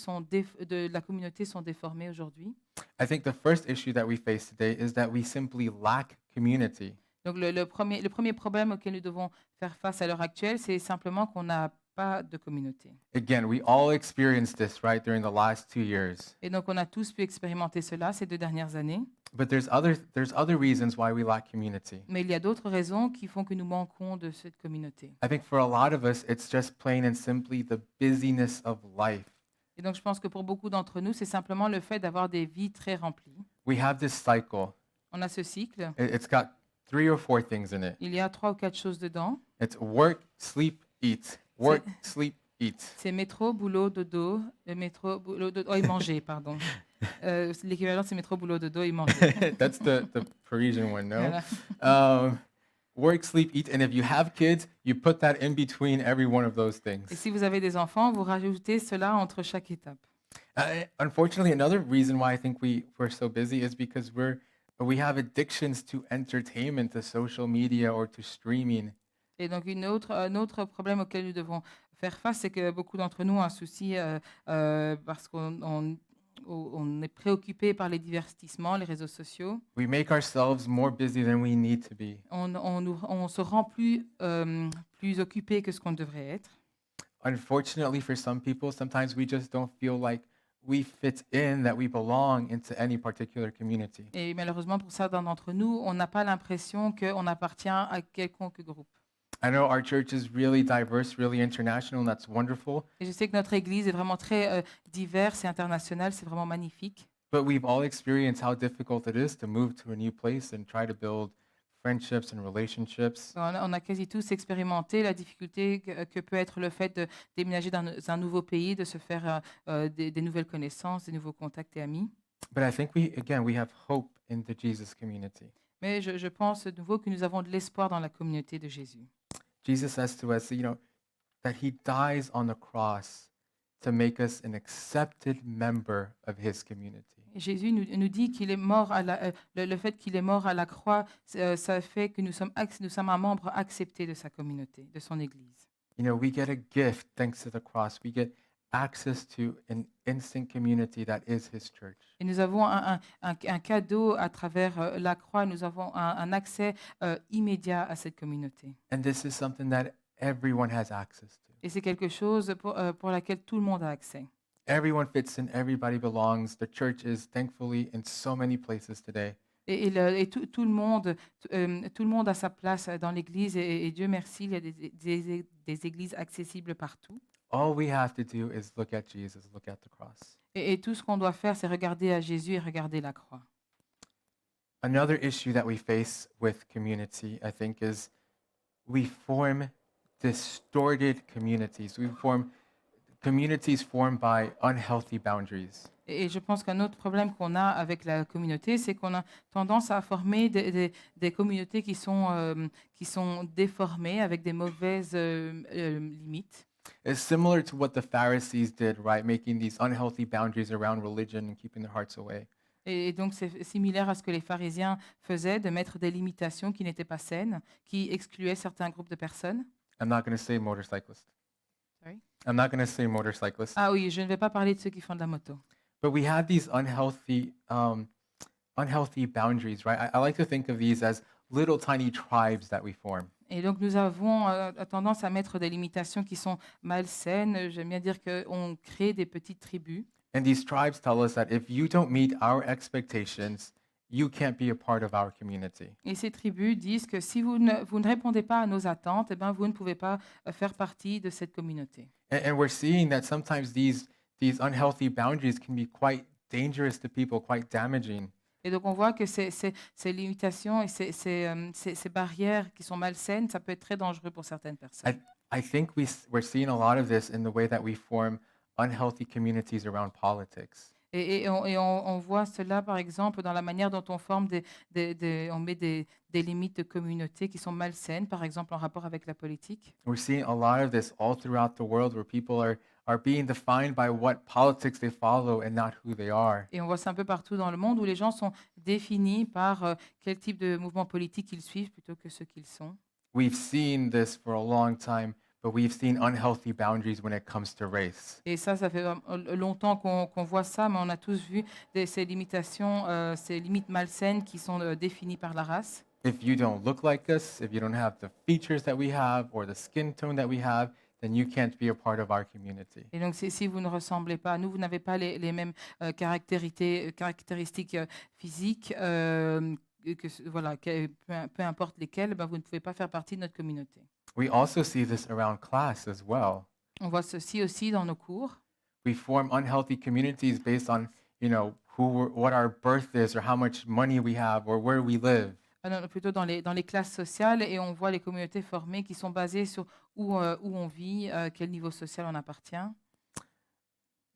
de la communauté sont déformées aujourd'hui. I think the first issue that we face today is that we simply lack community. Donc, le premier problème auquel nous devons faire face à l'heure actuelle, c'est simplement qu'on n'a pas de communauté. Again, we all experienced this, right, during the last 2 years. Et donc, on a tous pu expérimenter cela ces 2 dernières années. But there's other reasons why we lack community. Mais il y a d'autres raisons qui font que nous manquons de cette communauté. I think for a lot of us, it's just plain and simply the busyness of life. Et donc, je pense que pour beaucoup d'entre nous, c'est simplement le fait d'avoir des vies très remplies. We have this cycle. On a ce cycle. It's got 3 or 4 things in it. Il y a 3 ou 4 choses dedans. It's work, sleep, eat. Work, sleep, eat. C'est métro, boulot, dodo. Métro, boulot, dodo. Oh, et manger, pardon. L'équivalent, c'est métro, boulot, dodo et manger. That's the Parisian one, no? Voilà. Work, sleep, eat. And if you have kids, you put that in between every one of those Et things. si vous avez des enfants, vous rajoutez cela entre chaque étape. Unfortunately, another reason why I think we're so busy is because we have addictions to entertainment, to social media, or to streaming. Et donc, un autre problème auquel nous devons faire face, c'est que beaucoup d'entre nous ont un souci parce qu'on est préoccupé par les divertissements, les réseaux sociaux. We make ourselves more busy than we need to be. On se rend plus occupé que ce qu'on devrait être. Unfortunately, for some people, sometimes we just don't feel like we fit in, that we belong into any particular community. Et malheureusement, pour certains d'entre nous, on n'a pas l'impression qu'on appartient à quelconque groupe. I know our church is really diverse, really international, and that's wonderful. Et je sais que notre Église est vraiment très diverse et internationale, c'est vraiment magnifique. But we've all experienced how difficult it is to move to a new place and try to build friendships and relationships. On a quasi tous expérimenté la difficulté que peut être le fait de déménager dans un nouveau pays, de se faire des nouvelles connaissances, des nouveaux contacts et amis. But I think we have hope in the Jesus community. Mais je pense de nouveau que nous avons de l'espoir dans la communauté de Jésus. Jesus says to us, that he dies on the cross to make us an accepted member of his community. Et Jésus nous dit qu'il est mort le fait qu'il est mort à la croix, ça fait que nous sommes un membre accepté de sa communauté, de son Église. We get a gift thanks to the cross. We get access to an instant community that is his church. Et nous avons un cadeau à travers la croix, nous avons un accès immédiat à cette communauté. And this is something that everyone has access to. Et c'est quelque chose pour laquelle tout le monde a accès. Everyone fits in, everybody belongs. The church is thankfully in so many places today. Et tout le monde a sa place dans l'Église et Dieu merci, il y a des églises accessibles partout. All we have to do is look at Jesus, look at the cross. Et tout ce qu'on doit faire, c'est regarder à Jésus et regarder la croix. Another issue that we face with community, I think, is we form distorted communities. We form communities formed by unhealthy boundaries. Et je pense qu'un autre problème qu'on a avec la communauté, c'est qu'on a tendance à former des communautés qui sont déformées avec des mauvaises limites. It's similar to what the Pharisees did, right? Making these unhealthy boundaries around religion and keeping their hearts away. Et donc, c'est similaire à ce que les pharisiens faisaient, de mettre des limitations qui n'étaient pas saines, qui excluaient certains groupes de personnes. I'm not going to say motorcyclist. Sorry? I'm not going to say motorcyclist. Ah oui, je ne vais pas parler de ceux qui font de la moto. But we have these unhealthy boundaries, right? I like to think of these as little tiny tribes that we form. Et donc, nous avons tendance à mettre des limitations qui sont malsaines. J'aime bien dire qu'on crée des petites tribus. And these tribes tell us that if you don't meet our expectations, you can't be a part of our community. Et ces tribus disent que si vous ne répondez pas à nos attentes, eh ben, vous ne pouvez pas faire partie de cette communauté. And we're seeing that sometimes these unhealthy boundaries can be quite dangerous to people, quite damaging. Et donc, on voit que ces limitations et ces barrières qui sont malsaines, ça peut être très dangereux pour certaines personnes. I think we're seeing a lot of this in the way that we form unhealthy communities around politics. Et on voit cela, par exemple, dans la manière dont on forme on met des limites de communauté qui sont malsaines, par exemple en rapport avec la politique. We're seeing a lot of this all throughout the world where people are being defined by what politics they follow and not who they are. Et on voit ça un peu partout dans le monde où les gens sont définis par quel type de mouvement politique ils suivent plutôt que ce qu'ils sont. We've seen this for a long time, but we've seen unhealthy boundaries when it comes to race. Et ça fait longtemps qu'on voit ça, mais on a tous vu ces limitations, ces limites malsaines qui sont définies par la race. If you don't look like us, if you don't have the features that we have or the skin tone that we have, then you can't be a part of our community. Et donc, si vous ne ressemblez pas à nous, vous n'avez pas les mêmes caractéristiques physiques, peu importe lesquelles, ben, vous ne pouvez pas faire partie de notre communauté. We also see this around class as well. On voit ceci aussi dans nos cours. We form unhealthy communities based on, what our birth is or how much money we have or where we live. Non, plutôt dans les classes sociales, et on voit les communautés formées qui sont basées sur où on vit, quel niveau social on appartient.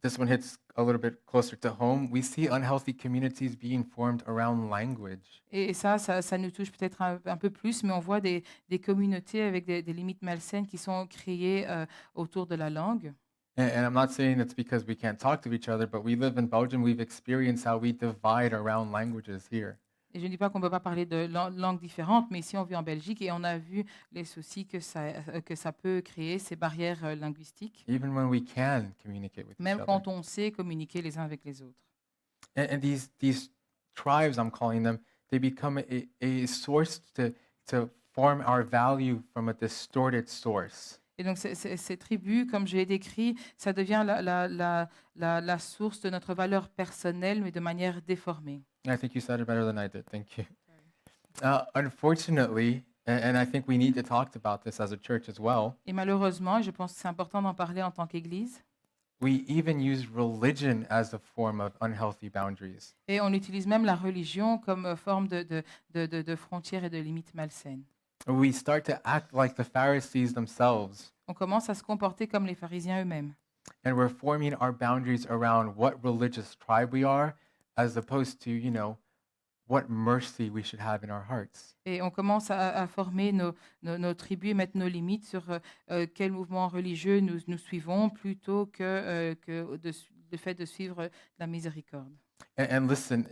This one hits a little bit closer to home. We see unhealthy communities being formed around language. Et ça nous touche peut-être un peu plus, mais on voit des communautés avec des limites malsaines qui sont créées autour de la langue. And I'm not saying it's because we can't talk to each other, but we live in Belgium. We've experienced how we divide around languages here. Et je ne dis pas qu'on ne peut pas parler de langues différentes, mais ici on vit en Belgique et on a vu les soucis que ça peut créer, ces barrières linguistiques, Even when we can communicate with each même other. quand on sait communiquer les uns avec les autres. And these tribes, I'm calling them, they become a source to form our value from a distorted source. Et donc ces tribus, comme je l'ai décrit, ça devient la source de notre valeur personnelle, mais de manière déformée. I think you said it better than I did. Thank you. Unfortunately, and I think we need to talk about this as a church as well, Et malheureusement, je pense que c'est important d'en parler en tant qu'Église, We even use religion as a form of unhealthy boundaries. Et on utilise même la religion comme forme de frontières et de limites malsaines. We start to act like the Pharisees themselves, On commence à se comporter comme les pharisiens eux-mêmes. and we're forming our boundaries around what religious tribe we are, as opposed to, what mercy we should have in our hearts. Et on commence à former nos tribus et mettre nos limites sur quel mouvement religieux nous suivons plutôt que le fait de suivre la miséricorde. And listen,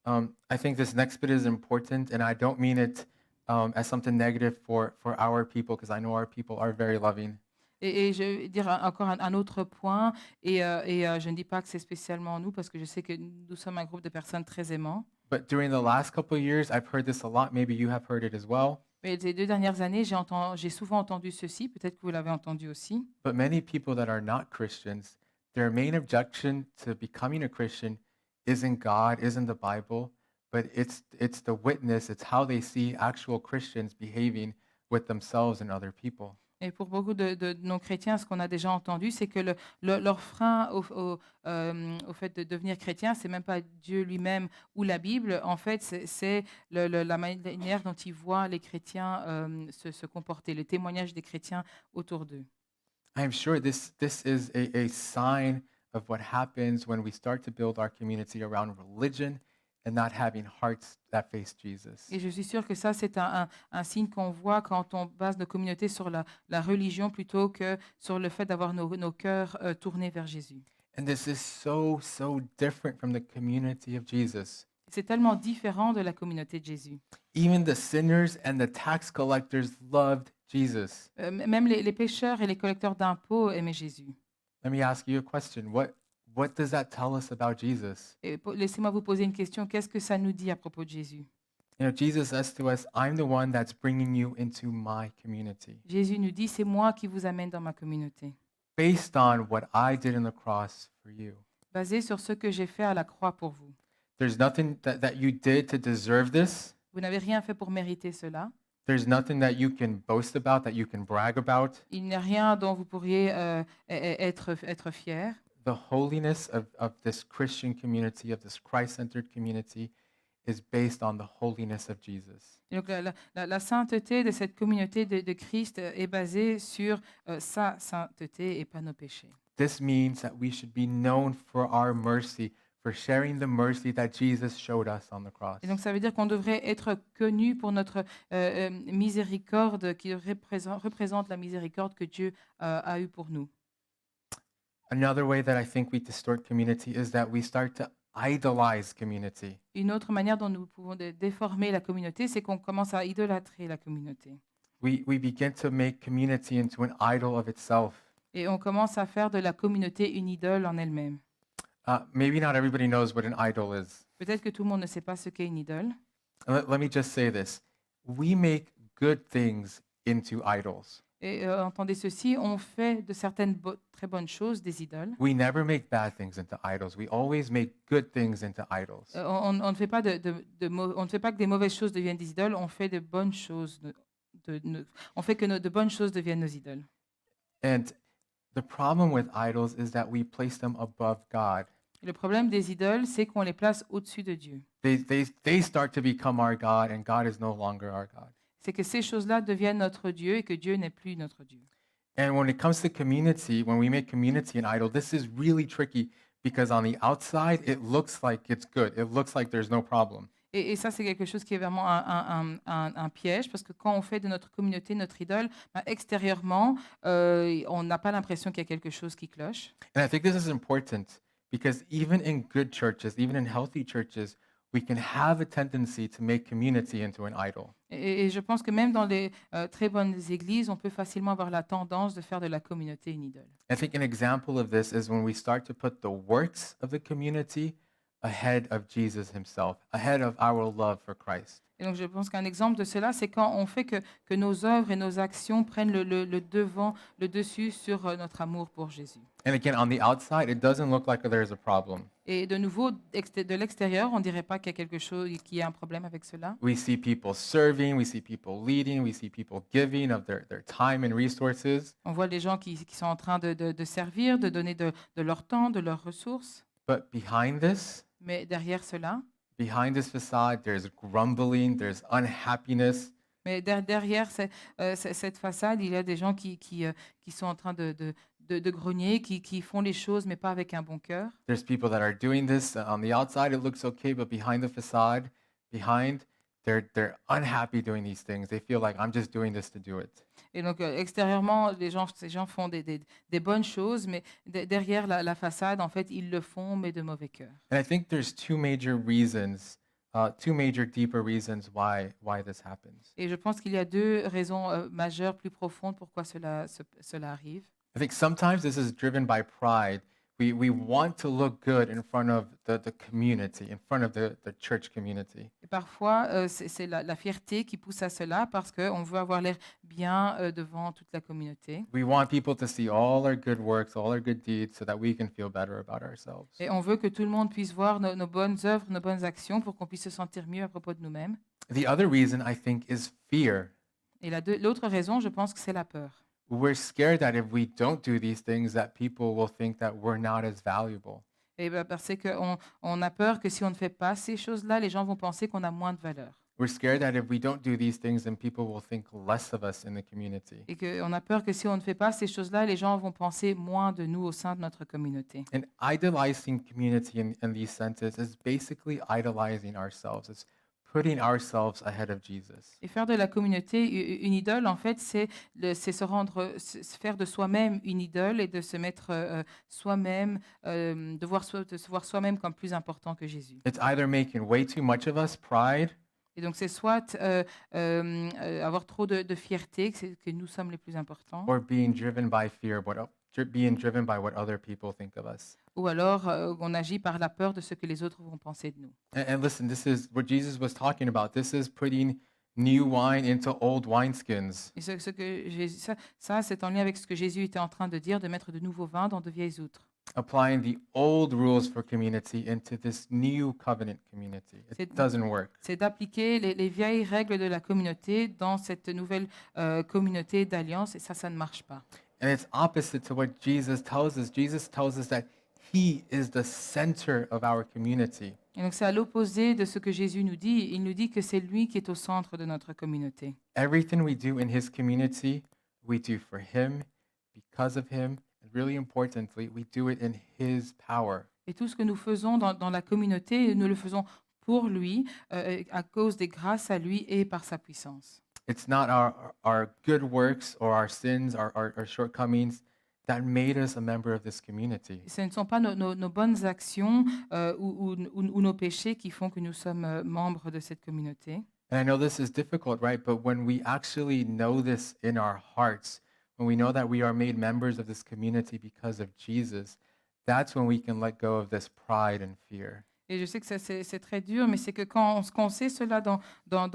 I think this next bit is important, and I don't mean it as something negative for our people, because I know our people are very loving. Et je vais dire encore un autre point, je ne dis pas que c'est spécialement nous, parce que je sais que nous sommes un groupe de personnes très aimants. But during the last couple of years, I've heard this a lot. Maybe you have heard it as well. Mais ces 2 dernières années, j'ai souvent entendu ceci, peut-être que vous l'avez entendu aussi. But many people that are not Christians, their main objection to becoming a Christian isn't God, isn't the Bible, but it's the witness, it's how they see actual Christians behaving with themselves and other people. Et pour beaucoup de non-chrétiens, ce qu'on a déjà entendu, c'est que leur frein au fait de devenir chrétien, c'est même pas Dieu lui-même ou la Bible. En fait, c'est la manière dont ils voient les chrétiens se comporter, le témoignage des chrétiens autour d'eux. I'm sure this is a sign of what happens when we start to build our community around religion and not having hearts that face Jesus. Et je suis sûre que ça, c'est un signe qu'on voit quand on base nos communautés sur la religion plutôt que sur le fait d'avoir nos cœurs tournés vers Jésus. And this is so different from the community of Jesus. C'est tellement différent de la communauté de Jésus. Even the sinners and the tax collectors loved Jesus. Même les pécheurs et les collecteurs d'impôts aimaient Jésus. Let me ask you a question. What does that tell us about Jesus? Et laissez-moi vous poser une question. Qu'est-ce que ça nous dit à propos de Jésus? Jesus says to us, I'm the one that's bringing you into my community. Jésus nous dit, c'est moi qui vous amène dans ma communauté, Based on what I did in the cross for you. basé sur ce que j'ai fait à la croix pour vous. There's nothing that you did to deserve this. Vous n'avez rien fait pour mériter cela. There's nothing that you can boast about, that you can brag about. Il n'y a rien dont vous pourriez être fier. The holiness of this Christian community, of this Christ-centered community, is based on the holiness of Jesus. Et donc la sainteté de cette communauté de Christ est basée sur sa sainteté et pas nos péchés. This means that we should be known for our mercy, for sharing the mercy that Jesus showed us on the cross. Et donc ça veut dire qu'on devrait être connu pour notre miséricorde qui représente la miséricorde que Dieu a eue pour nous. Another way that I think we distort community is that we start to idolize community. Une autre manière dont nous pouvons déformer la communauté, c'est qu'on commence à idolâtrer la communauté. We begin to make community into an idol of itself. Et on commence à faire de la communauté une idole en elle-même. Maybe not everybody knows what an idol is. Peut-être que tout le monde ne sait pas ce qu'est une idole. Let me just say this. We make good things into idols. Et entendez ceci, on fait de certaines très bonnes choses des idoles. We never make bad things into idols. We always make good things into idols. On ne fait pas on ne fait pas que des mauvaises choses deviennent des idoles, on fait de bonnes choses. On fait que de bonnes choses deviennent nos idoles. And the problem with idols is that we place them above God. Et le problème des idoles, c'est qu'on les place au-dessus de Dieu. They start to become our God, and God is no longer our God. C'est que ces choses-là deviennent notre Dieu et que Dieu n'est plus notre Dieu. And when it comes to community, when we make community an idol, this is really tricky because on the outside, it looks like it's good. It looks like there's no problem. Et ça, c'est quelque chose qui est vraiment un piège, parce que quand on fait de notre communauté notre idole, extérieurement, on n'a pas l'impression qu'il y a quelque chose qui cloche. And I think this is important because even in good churches, even in healthy churches, we can have a tendency to make community into an idol. Et je pense que même dans les très bonnes églises, on peut facilement avoir la tendance de faire de la communauté une idole. I think an example of this is when we start to put the works of the community ahead of Jesus himself, ahead of our love for Christ. Et donc je pense qu'un exemple de cela, c'est quand on fait que nos œuvres et nos actions prennent le devant, le dessus sur notre amour pour Jésus. And again, on the outside, it doesn't look like there's a problem. Et de nouveau, de l'extérieur, on ne dirait pas qu'il y a quelque chose, qu'il y a un problème avec cela. We see people serving, we see people leading, we see people giving of their time and resources. On voit les gens qui sont en train de servir, de donner de leur temps, de leurs ressources. But Mais derrière cela, behind this facade, there's grumbling, there's unhappiness, derrière cette façade, il y a des gens qui sont en train de grogner, qui font les choses, mais pas avec un bon cœur. there's people that are doing this. On the outside, it looks okay, but behind the facade, they're unhappy doing these things. They feel like I'm just doing this to do it. Et donc, extérieurement, ces gens font des bonnes choses, mais derrière la façade, en fait, ils le font, mais de mauvais cœur. And I think there's two major deeper reasons why this happens. Et je pense qu'il y a deux raisons majeures, plus profondes, pourquoi cela arrive. I think sometimes this is driven by pride. We want to look good in front of the community, in front of the church community. Et parfois, c'est la fierté qui pousse à cela parce qu'on veut avoir l'air bien devant toute la communauté. We want people to see all our good works, all our good deeds, so that we can feel better about ourselves. Et on veut que tout le monde puisse voir nos bonnes œuvres, nos bonnes actions pour qu'on puisse se sentir mieux à propos de nous-mêmes. The other reason I think is fear. Et l'autre raison, je pense que c'est la peur. We're scared that if we don't do these things, that people will think that we're not as valuable. Et parce qu'on a peur que si on ne fait pas ces choses-là, les gens vont penser qu'on a moins de valeur. We're scared that if we don't do these things, then people will think less of us in the community. Et qu'on a peur que si on ne fait pas ces choses-là, les gens vont penser moins de nous au sein de notre communauté. And idolizing community in these senses is basically idolizing ourselves. It's putting ourselves ahead of Jesus. Et faire de la communauté une idole, en fait, c'est faire de soi-même une idole et de se mettre soi-même, de se voir soi-même comme plus important que Jésus. It's either making way too much of us, pride, Et donc, c'est soit avoir trop de fierté, que nous sommes les plus importants, or being driven by fear, being driven by what other people think of us. ou alors on agit par la peur de ce que les autres vont penser de nous. And listen, this is what Jesus was talking about. This is putting new wine into old wineskins. Et ça, c'est en lien avec ce que Jésus était en train de dire, de mettre de nouveaux vins dans de vieilles outres. Applying the old rules for community into this new covenant community. It doesn't work. C'est d'appliquer les vieilles règles de la communauté dans cette nouvelle communauté d'alliance, et ça ne marche pas. And it's opposite to what Jesus tells us. Jesus tells us that He is the center of our community. Et donc c'est à l'opposé de ce que Jésus nous dit. Il nous dit que c'est lui qui est au centre de notre communauté. Everything we do in His community, we do for Him, because of Him, and really importantly, we do it in His power. Et tout ce que nous faisons dans la communauté, nous le faisons pour lui, à cause des grâces à lui et par sa puissance. It's not our good works or our sins, our shortcomings that made us a member of this community. Et ce ne sont pas nos bonnes actions ou nos péchés qui font que nous sommes membres de cette communauté. And I know this is difficult, right? But when we actually know this in our hearts, when we know that we are made members of this community because of Jesus, that's when we can let go of this pride and fear. Et je sais que c'est très dur, mais c'est que quand on sait cela dans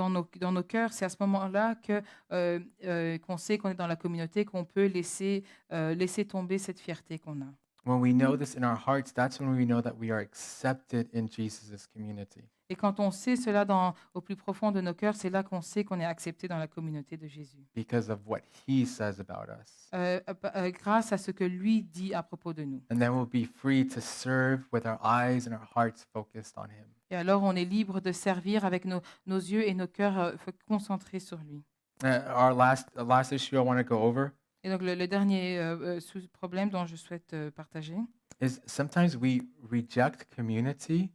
nos cœurs, c'est à ce moment-là qu'on sait qu'on est dans la communauté, qu'on peut laisser tomber cette fierté qu'on a. When we know this in our hearts, that's when we know that we are accepted in Jesus' community. Et quand on sait cela au plus profond de nos cœurs, c'est là qu'on sait qu'on est accepté dans la communauté de Jésus. Because of what He says about us. Grâce à ce que lui dit à propos de nous. And then we'll be free to serve with our eyes and our hearts focused on Him. Et alors on est libre de servir avec nos yeux et nos cœurs concentrés sur lui. Our last issue I want to go over Et donc le dernier problème dont je souhaite partager, is sometimes we reject community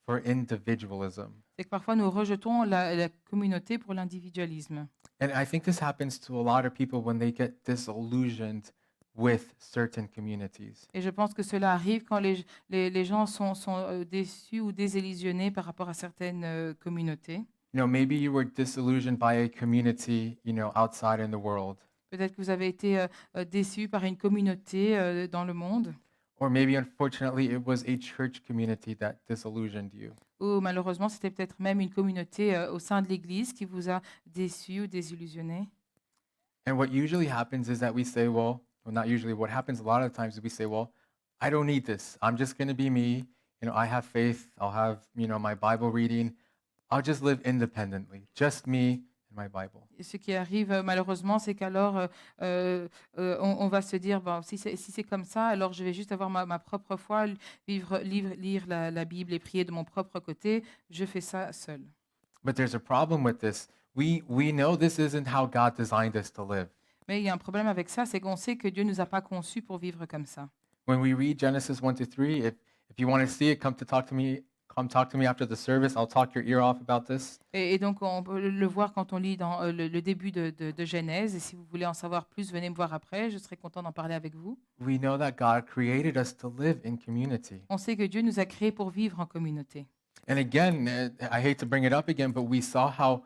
for individualism. c'est que parfois nous rejetons la communauté pour l'individualisme. And I think this happens to a lot of people when they get disillusioned with certain communities. Et je pense que cela arrive quand les gens sont déçus ou désillusionnés par rapport à certaines communautés. You know, maybe you were disillusioned by a community, outside in the world. Peut-être que vous avez été déçus par une communauté dans le monde. Or maybe, unfortunately, it was a church community that disillusioned you. Ou malheureusement, c'était peut-être même une communauté au sein de l'Église qui vous a déçu ou désillusionné. And what usually happens is that we say, well, not usually, what happens a lot of times is we say, well, I don't need this. I'm just going to be me. I have faith. I'll have, my Bible reading. I'll just live independently. Just me and my Bible. Et ce qui arrive malheureusement, c'est qu'alors on va se dire, bon, si c'est comme ça, alors je vais juste avoir ma propre foi, lire la Bible et prier de mon propre côté. Je fais ça seul. But there's a problem with this. We know this isn't how God designed us to live. Mais il y a un problème avec ça, c'est qu'on sait que Dieu ne nous a pas conçus pour vivre comme ça. When we read Genesis 1 to 3, if you want to see it, come talk to me after the service. I'll talk your ear off about this. Et donc, on peut le voir quand on lit dans le début de Genèse. Et si vous voulez en savoir plus, venez me voir après. Je serai content d'en parler avec vous. We know that God created us to live in community. On sait que Dieu nous a créés pour vivre en communauté. And again, I hate to bring it up again, but we saw how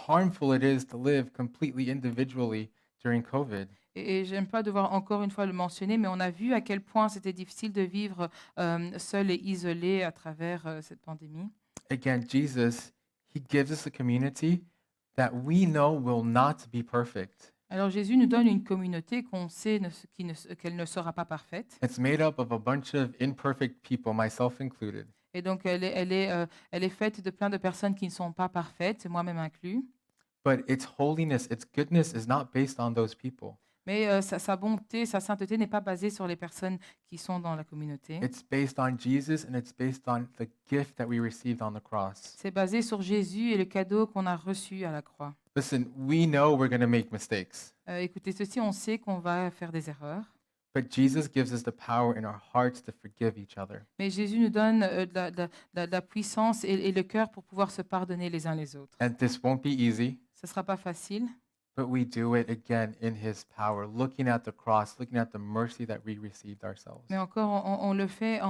harmful it is to live completely individually during COVID. Et j'aime pas devoir encore une fois le mentionner, mais on a vu à quel point c'était difficile de vivre seul et isolé à travers cette pandémie. Again, Jesus, he gives us a community that we know will not be perfect. Alors Jésus nous donne une communauté qu'on sait qu'elle ne sera pas parfaite. It's made up of a bunch of imperfect people, myself included. Et donc elle est faite de plein de personnes qui ne sont pas parfaites, moi-même inclus. But its holiness, its goodness is not based on those people. Mais sa bonté, sa sainteté n'est pas basée sur les personnes qui sont dans la communauté. It's based on Jesus and it's based on the gift that we received on the cross. C'est basé sur Jésus et le cadeau qu'on a reçu à la croix. Listen, we know we're going to make mistakes, Écoutez, ceci, on sait qu'on va faire des erreurs. but Jesus gives us the power in our hearts to forgive each other. Mais Jésus nous donne de la puissance et le cœur pour pouvoir se pardonner les uns les autres. And this won't be easy, Ce ne sera pas facile, but we do it again in his power, looking at the cross, looking at the mercy that we received ourselves. mais encore, on le fait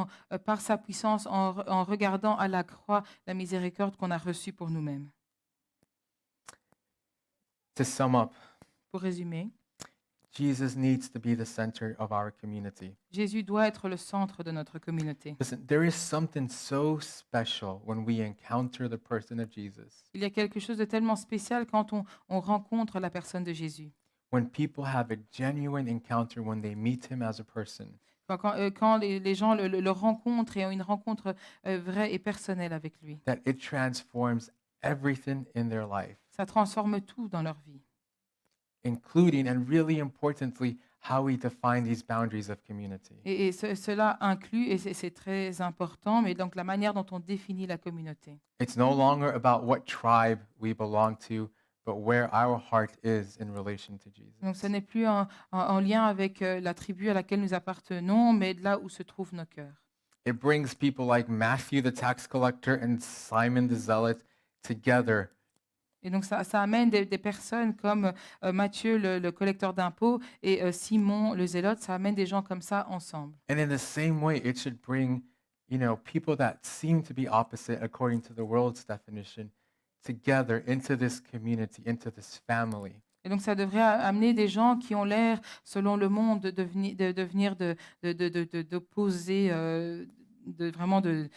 par sa puissance en regardant à la croix la miséricorde qu'on a reçue pour nous-mêmes. To sum up, Pour résumer, Jesus needs to be the center of our community. Jésus doit être le centre de notre communauté. Listen, there is something so special when we encounter the person of Jesus. Il y a quelque chose de tellement spécial quand on rencontre la personne de Jésus. When people have a genuine encounter, when they meet him as a person. Quand les gens le rencontrent et ont une rencontre vraie et personnelle avec lui. That it transforms everything in their life, Ça transforme tout dans leur vie. including and really importantly, how we define these boundaries of community. Et cela inclut, et c'est très important, mais donc la manière dont on définit la communauté. It's no longer about what tribe we belong to, but where our heart is in relation to Jesus. Donc ce n'est plus en lien avec la tribu à laquelle nous appartenons, mais de là où se trouvent nos cœurs. It brings people like Matthew the tax collector and Simon the zealot together. Et donc ça amène des personnes comme Matthieu, le collecteur d'impôts, et Simon, le zélote, ça amène des gens comme ça ensemble. And in the same way, it should bring, people that seem to be opposite according to the world's definition together into this community, into this family. Et donc ça devrait amener des gens qui ont l'air, selon le monde, de venir d'opposer, vraiment de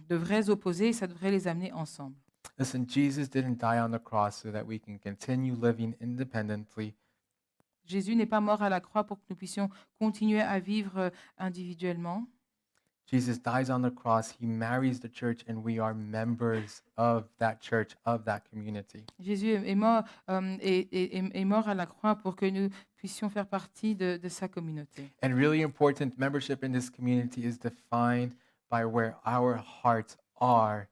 vrais opposés, ça devrait les amener ensemble. Listen, Jesus didn't die on the cross so that we can continue living independently. Jésus n'est pas mort à la croix pour que nous puissions continuer à vivre individuellement. Jesus dies on the cross. He marries the church, and we are members of that church, of that community. Jésus est mort, est mort à la croix pour que nous puissions faire partie de sa communauté. And really important, membership in this community is defined by where our hearts are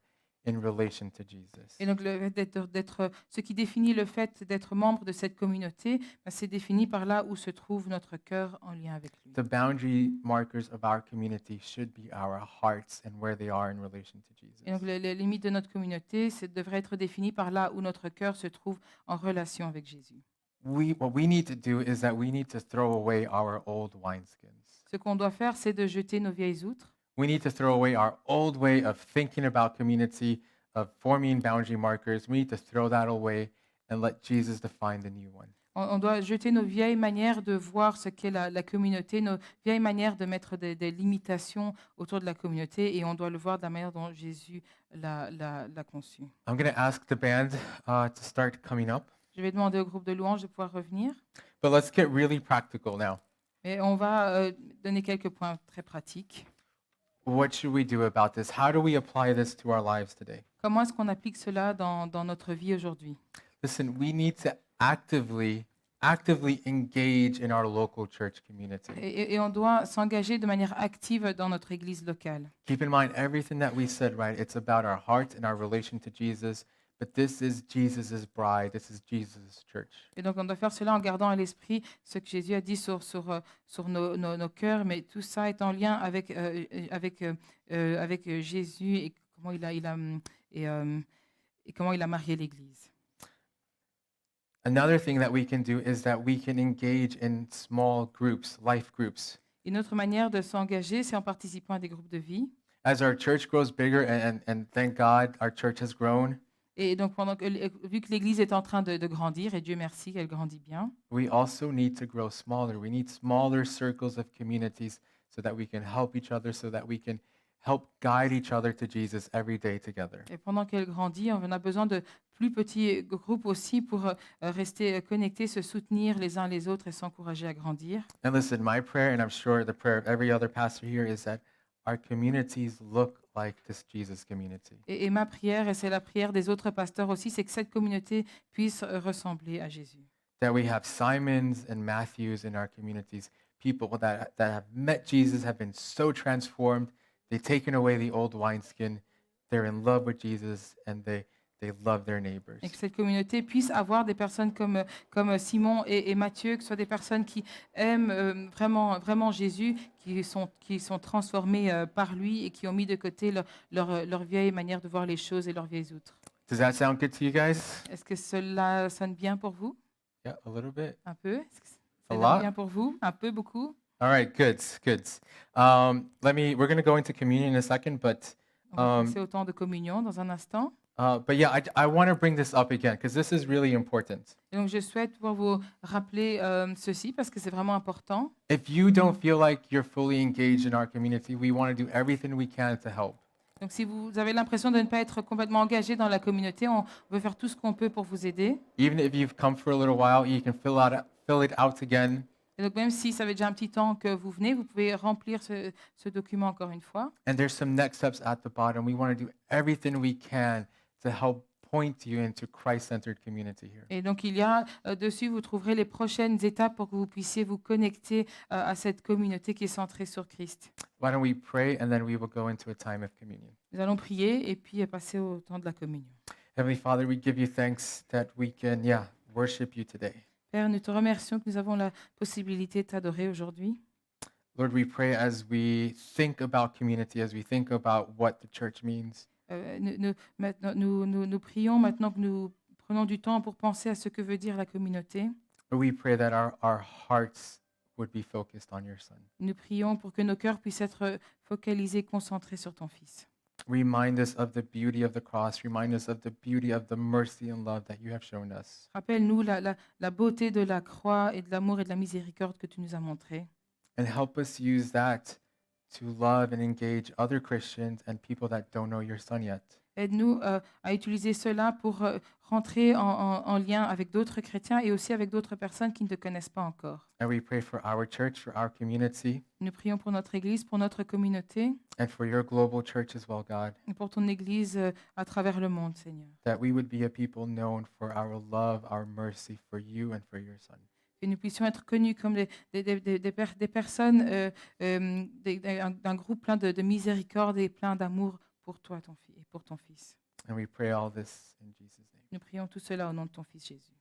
in relation to Jesus. Et donc, ce qui définit le fait d'être membre de cette communauté, c'est défini par là où se trouve notre cœur en lien avec lui. The boundary markers of our community should be our hearts and where they are in relation to Jesus. Et donc, les limites de notre communauté devraient être définies par là où notre cœur se trouve en relation avec Jésus. What we need to do is that we need to throw away our old wineskins. Ce qu'on doit faire, c'est de jeter nos vieilles outres. We need to throw away our old way of thinking about community, of forming boundary markers. We need to throw that away and let Jesus define the new one. On doit jeter nos vieilles manières de voir ce qu'est la communauté, nos vieilles manières de mettre des limitations autour de la communauté et on doit le voir de la manière dont Jésus l'a conçu. I'm going to ask the band to start coming up, Je vais demander au groupe de louanges de pouvoir revenir. but let's get really practical now. Et on va donner quelques points très pratiques. What should we do about this? How do we apply this to our lives today? Comment est-ce qu'on applique cela dans notre vie aujourd'hui? Listen, we need to actively engage in our local church community. Et on doit s'engager de manière active dans notre église locale. Keep in mind everything that we said, right? It's about our heart and our relation to Jesus, but this is Jesus's bride. This is Jesus' church. Et donc, on doit faire cela en gardant à l'esprit ce que Jésus a dit sur nos cœurs, mais tout ça est en lien avec Jésus et comment comment il a marié l'Église. Another thing that we can do is that we can engage in small groups, life groups. Une autre manière de s'engager, c'est en participant à des groupes de vie. As our church grows bigger, and thank God our church has grown, Et donc, vu que l'Église est en train de grandir, et Dieu merci qu'elle grandit bien, we also need to grow smaller. We need smaller circles of communities so that we can help each other, so that we can help guide each other to Jesus every day together. et pendant qu'elle grandit, on a besoin de plus petits groupes aussi pour rester connectés, se soutenir les uns les autres et s'encourager à grandir. And listen, my prayer, and I'm sure the prayer of every other pastor here, is that our communities look like this Jesus community. Et ma prière, et c'est la prière des autres pasteurs aussi, c'est que cette communauté puisse ressembler à Jésus. That we have Simons and Matthews in our communities, people that have met Jesus, have been so transformed. They've taken away the old wineskin. They're in love with Jesus, and they love their neighbors. Et que cette communauté puisse avoir des personnes comme Simon et Matthieu, que ce soit des personnes qui aiment vraiment Jésus, qui sont transformées par lui et qui ont mis de côté leur vieille manière de voir les choses et leurs vieilles outres. Does that sound good to you guys? Est-ce que cela sonne bien pour vous? Yeah, a little bit. Un peu? Est-ce que A ça lot? sonne bien pour vous? Un peu, beaucoup? All right, good. We're going to go into communion in a second, but On va passer au temps de communion dans un instant. yeah, I want to bring this up again because this is really important. Et donc, je souhaite pouvoir vous rappeler ceci parce que c'est vraiment important. If you don't feel like you're fully engaged in our community, we want to do everything we can to help. Donc, si vous avez l'impression de ne pas être complètement engagé dans la communauté, on veut faire tout ce qu'on peut pour vous aider. Even if you've come for a little while, you can fill it out again. Et donc, même si ça fait déjà un petit temps que vous venez, vous pouvez remplir ce document encore une fois. And there's some next steps at the bottom. We want to do everything we can to help point you into Christ-centered community here. Et donc, il y a dessus, vous trouverez les prochaines étapes pour que vous puissiez vous connecter à cette communauté qui est centrée sur Christ. Why don't we pray and then we will go into a time of communion. Nous allons prier et puis passer au temps de la communion. Heavenly Father, we give you thanks that we can, worship you today. Père, nous te remercions que nous avons la possibilité de t'adorer aujourd'hui. Lord, we pray as we think about community, as we think about what the church means. Nous prions maintenant que nous prenons du temps pour penser à ce que veut dire la communauté. We pray that our hearts would be focused on your Son. Nous prions pour que nos cœurs puissent être focalisés, concentrés sur ton Fils. Remind us of the beauty of the cross. Remind us of the beauty of the mercy and love that you have shown us. Rappelle-nous la beauté de la croix et de l'amour et de la miséricorde que tu nous as montré. And help us use that to love and engage other Christians and people that don't know your Son yet. Aide-nous à utiliser cela pour rentrer en lien avec d'autres chrétiens et aussi avec d'autres personnes qui ne te connaissent pas encore. And we pray for our church, for our community, Nous prions pour notre Église, pour notre communauté and for your global church as well, God, et pour ton Église à travers le monde, Seigneur. that we would be a people known for our love, our mercy for you and for your Son. Que nous puissions être connus comme des personnes, d'un groupe plein de miséricorde et plein d'amour pour toi, ton Fils, et pour ton Fils. And we pray all this in Jesus' name. Nous prions tout cela au nom de ton Fils Jésus.